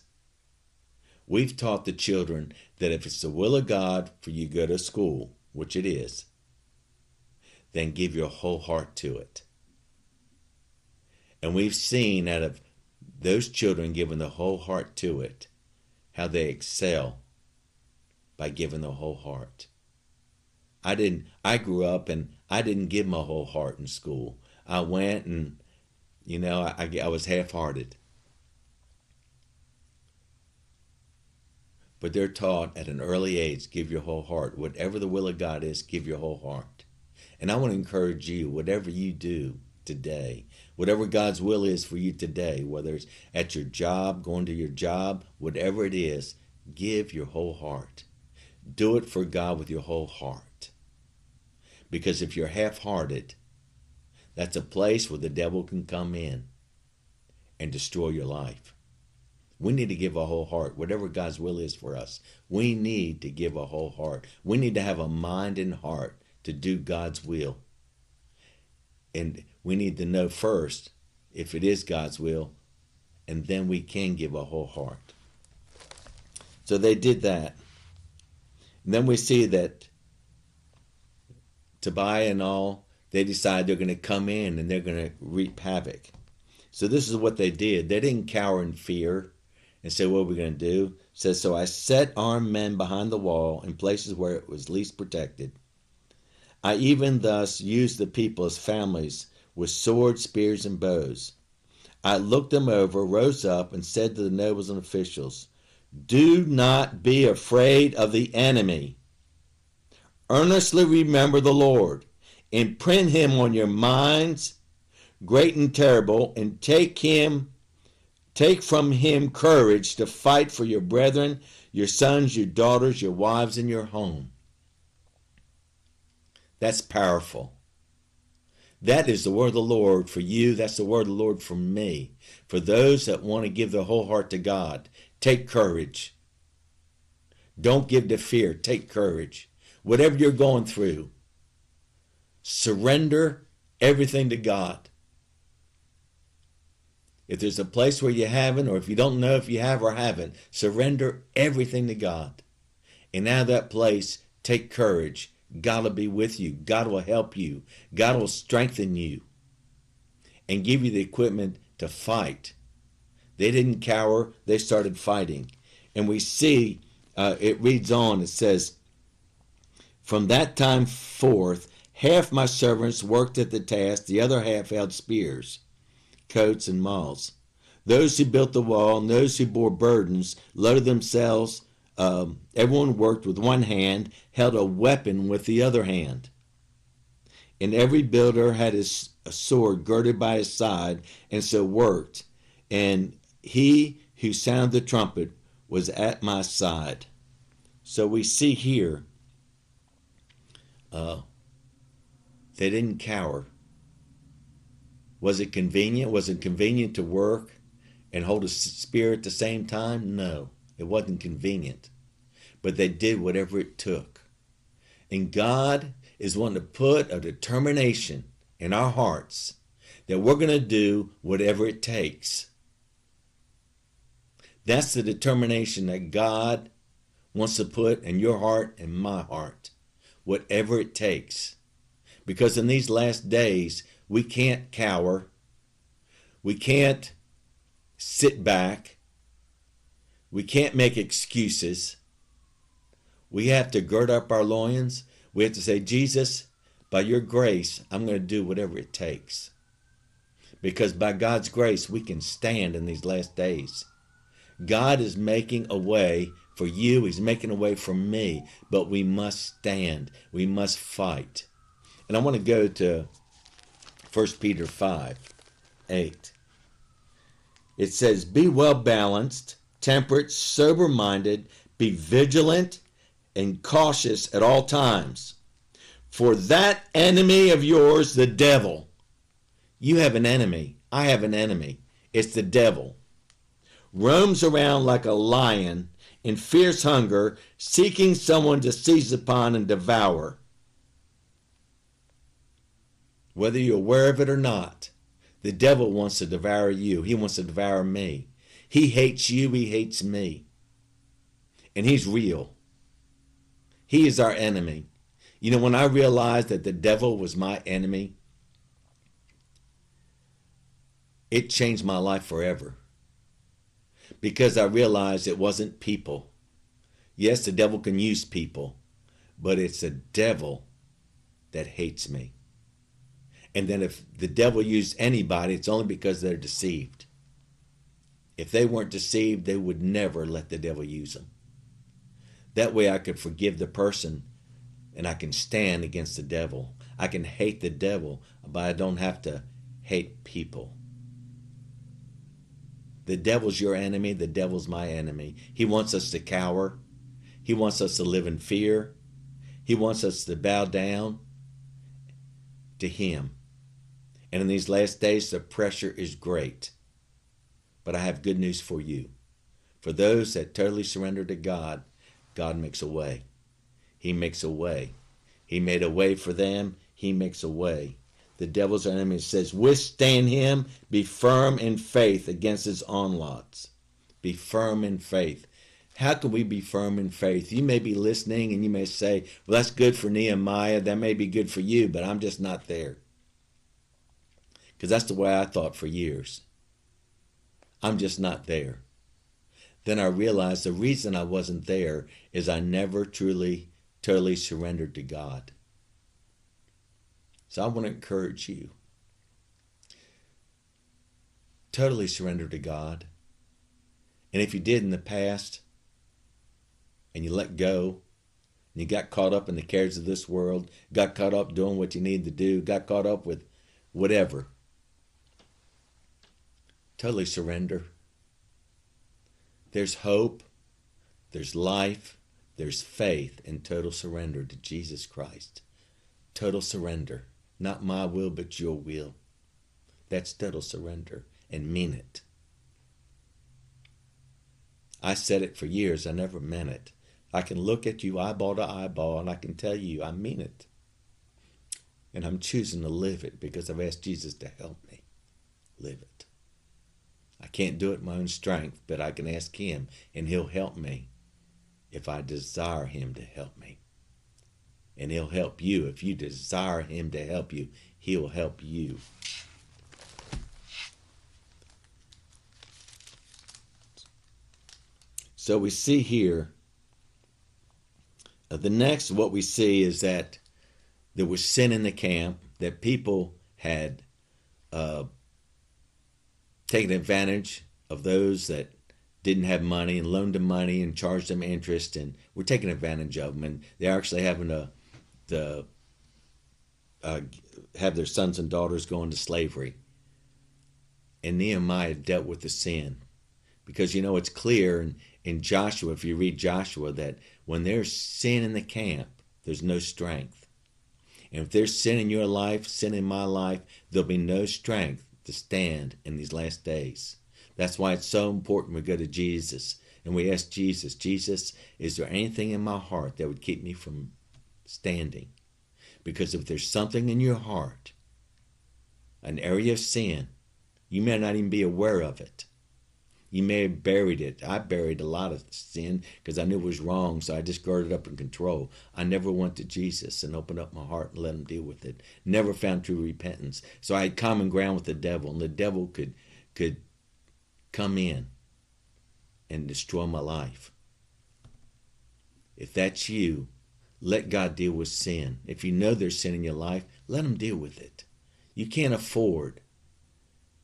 We've taught the children that if it's the will of God for you to go to school, which it is, then give your whole heart to it. And we've seen out of those children giving the whole heart to it, how they excel by giving the whole heart. I grew up and I didn't give my whole heart in school. I went and, you know, I was half-hearted. But they're taught at an early age, give your whole heart. Whatever the will of God is, give your whole heart. And I want to encourage you, whatever you do today, whatever God's will is for you today, whether it's at your job, going to your job, whatever it is, give your whole heart. Do it for God with your whole heart. Because if you're half-hearted, that's a place where the devil can come in and destroy your life. We need to give a whole heart. Whatever God's will is for us, we need to give a whole heart. We need to have a mind and heart to do God's will. And we need to know first if it is God's will, and then we can give a whole heart. So they did that. And then we see that Tobiah and all, they decide they're going to come in and they're going to reap havoc. So this is what they did. They didn't cower in fear and say, what are we going to do? It says, so I set armed men behind the wall in places where it was least protected. I even thus used the people as families with swords, spears, and bows. I looked them over, rose up, and said to the nobles and officials, do not be afraid of the enemy. Earnestly remember the Lord. Imprint him on your minds, great and terrible, and take from him courage to fight for your brethren, your sons, your daughters, your wives, and your home. That's powerful. That is the word of the Lord for you. That's the word of the Lord for me. For those that want to give their whole heart to God, take courage. Don't give to fear. Take courage. Whatever you're going through, surrender everything to God. If there's a place where you haven't, or if you don't know if you have or haven't, surrender everything to God. And out of that place, take courage. God will be with you. God will help you. God will strengthen you and give you the equipment to fight. They didn't cower. They started fighting. And we see, it reads on, it says, from that time forth, Half my servants worked at the task, the other half held spears, coats, and mauls. Those who built the wall and those who bore burdens loaded themselves. Everyone worked with one hand, held a weapon with the other hand. And every builder had a sword girded by his side, and so worked. And he who sounded the trumpet was at my side. So we see here, they didn't cower. Was it convenient? Was it convenient to work and hold a spear at the same time? No, it wasn't convenient. But they did whatever it took. And God is wanting to put a determination in our hearts that we're going to do whatever it takes. That's the determination that God wants to put in your heart and my heart. Whatever it takes. Because in these last days, we can't cower. We can't sit back. We can't make excuses. We have to gird up our loins. We have to say, Jesus, by your grace, I'm going to do whatever it takes. Because by God's grace, we can stand in these last days. God is making a way for you. He's making a way for me. But we must stand. We must fight. And I want to go to 1 Peter 5:8. It says, be well balanced, temperate, sober-minded, be vigilant, and cautious at all times. For that enemy of yours, the devil. You have an enemy. I have an enemy. It's the devil. Roams around like a lion in fierce hunger, seeking someone to seize upon and devour. Whether you're aware of it or not, the devil wants to devour you. He wants to devour me. He hates you. He hates me. And he's real. He is our enemy. You know, when I realized that the devil was my enemy, it changed my life forever. Because I realized it wasn't people. Yes, the devil can use people, but it's the devil that hates me. And then if the devil used anybody, it's only because they're deceived. If they weren't deceived, they would never let the devil use them. That way I could forgive the person and I can stand against the devil. I can hate the devil, but I don't have to hate people. The devil's your enemy. The devil's my enemy. He wants us to cower. He wants us to live in fear. He wants us to bow down to him. And in these last days, the pressure is great. But I have good news for you. For those that totally surrender to God, God makes a way. He makes a way. He made a way for them. He makes a way. The devil's enemy says, withstand him, be firm in faith against his onslaughts. Be firm in faith. How can we be firm in faith? You may be listening and you may say, well, that's good for Nehemiah. That may be good for you, but I'm just not there. Because that's the way I thought for years. I'm just not there. Then I realized the reason I wasn't there is I never truly, totally surrendered to God. So I want to encourage you. Totally surrender to God. And if you did in the past, and you let go, and you got caught up in the cares of this world, got caught up doing what you need to do, got caught up with whatever, totally surrender. There's hope, there's life, there's faith in total surrender to Jesus Christ. Total surrender. Not my will, but your will. That's total surrender, and mean it. I said it for years. I never meant it. I can look at you eyeball to eyeball, and I can tell you I mean it. And I'm choosing to live it because I've asked Jesus to help me live it. I can't do it in my own strength, but I can ask him, and he'll help me if I desire him to help me. And he'll help you. If you desire him to help you, he'll help you. So we see here, what we see is that there was sin in the camp, that people had taken advantage of those that didn't have money and loaned them money and charged them interest, and were taking advantage of them, and they're actually having to have their sons and daughters go into slavery. And Nehemiah dealt with the sin, because it's clear in Joshua, if you read Joshua, that when there's sin in the camp, there's no strength. And if there's sin in your life, sin in my life, there'll be no strength to stand in these last days. That's why it's so important we go to Jesus and we ask Jesus, Jesus, is there anything in my heart that would keep me from standing? Because if there's something in your heart, an area of sin, you may not even be aware of it. You may have buried it. I buried a lot of sin because I knew it was wrong, so I just girded up in control. I never went to Jesus and opened up my heart and let him deal with it. Never found true repentance. So I had common ground with the devil, and the devil could come in and destroy my life. If that's you, let God deal with sin. If you know there's sin in your life, let him deal with it. You can't afford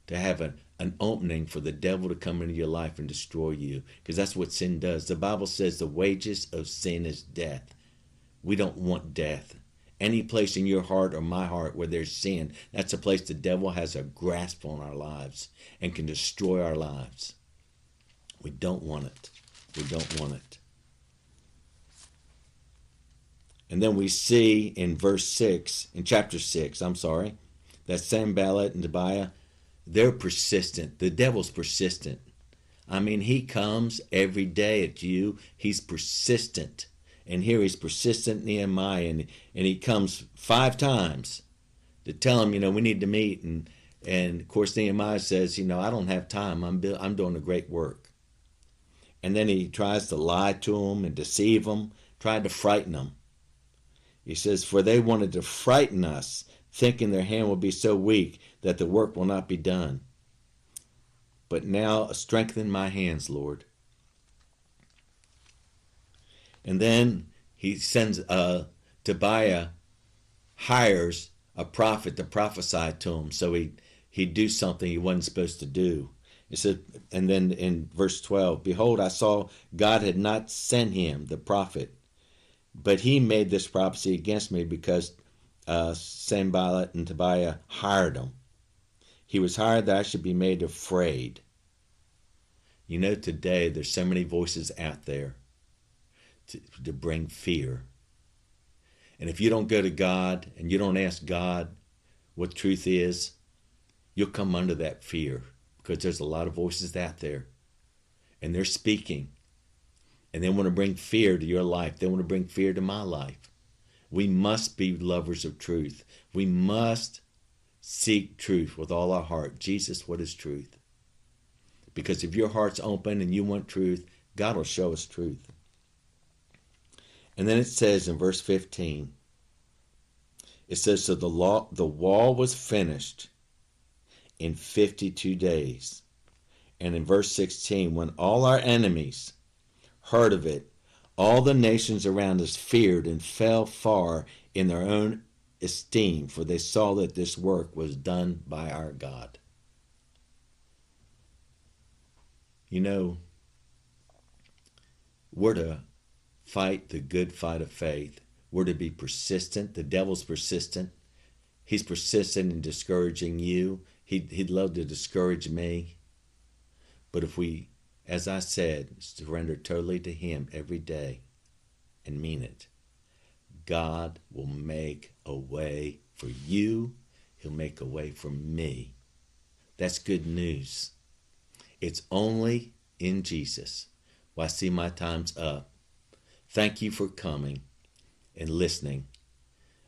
to have an opening for the devil to come into your life and destroy you, because that's what sin does. The Bible says the wages of sin is death. We don't want death. Any place in your heart or my heart where there's sin, that's a place the devil has a grasp on our lives and can destroy our lives. We don't want it. We don't want it. And then we see in chapter 6, that Sanballat and Tobiah, they're persistent. The devil's persistent. I mean, he comes every day at you. He's persistent. And here he's persistent, Nehemiah, and he comes 5 times to tell him, we need to meet. And of course, Nehemiah says, I don't have time. I'm doing a great work. And then he tries to lie to him and deceive him, tried to frighten him. He says, for they wanted to frighten us, thinking their hand will be so weak that the work will not be done. But now strengthen my hands, Lord. And then he sends Tobiah hires a prophet to prophesy to him, so he'd do something he wasn't supposed to do. It said, and then in verse 12, behold, I saw God had not sent him, the prophet, but he made this prophecy against me because Sanballat and Tobiah hired him. He was hired that I should be made afraid. Today there's so many voices out there to bring fear. And if you don't go to God and you don't ask God what truth is, you'll come under that fear, because there's a lot of voices out there and they're speaking, and they want to bring fear to your life. They want to bring fear to my life. We must be lovers of truth. We must seek truth with all our heart. Jesus, what is truth? Because if your heart's open and you want truth, God will show us truth. And then it says in verse 15, it says, so the wall was finished in 52 days. And in verse 16, when all our enemies heard of it, all the nations around us feared and fell far in their own esteem, for they saw that this work was done by our God. We're to fight the good fight of faith. We're to be persistent. The devil's persistent. He's persistent in discouraging you. He'd love to discourage me. But if we, as I said, surrender totally to him every day and mean it, God will make a way for you. He'll make a way for me. That's good news. It's only in Jesus. Well, I see my time's up. Thank you for coming and listening.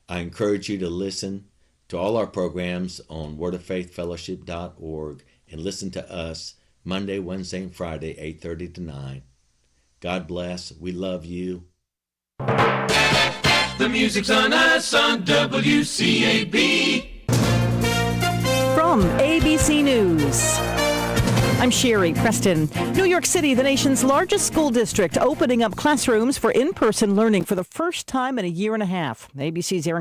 I encourage you to listen to all our programs on wordoffaithfellowship.org and listen to us Monday, Wednesday, and Friday, 8:30 to 9. God bless. We love you. The music's on us on WCAB. From ABC News, I'm Sherry Preston. New York City, the nation's largest school district, opening up classrooms for in-person learning for the first time in a year and a half. ABC's Aaron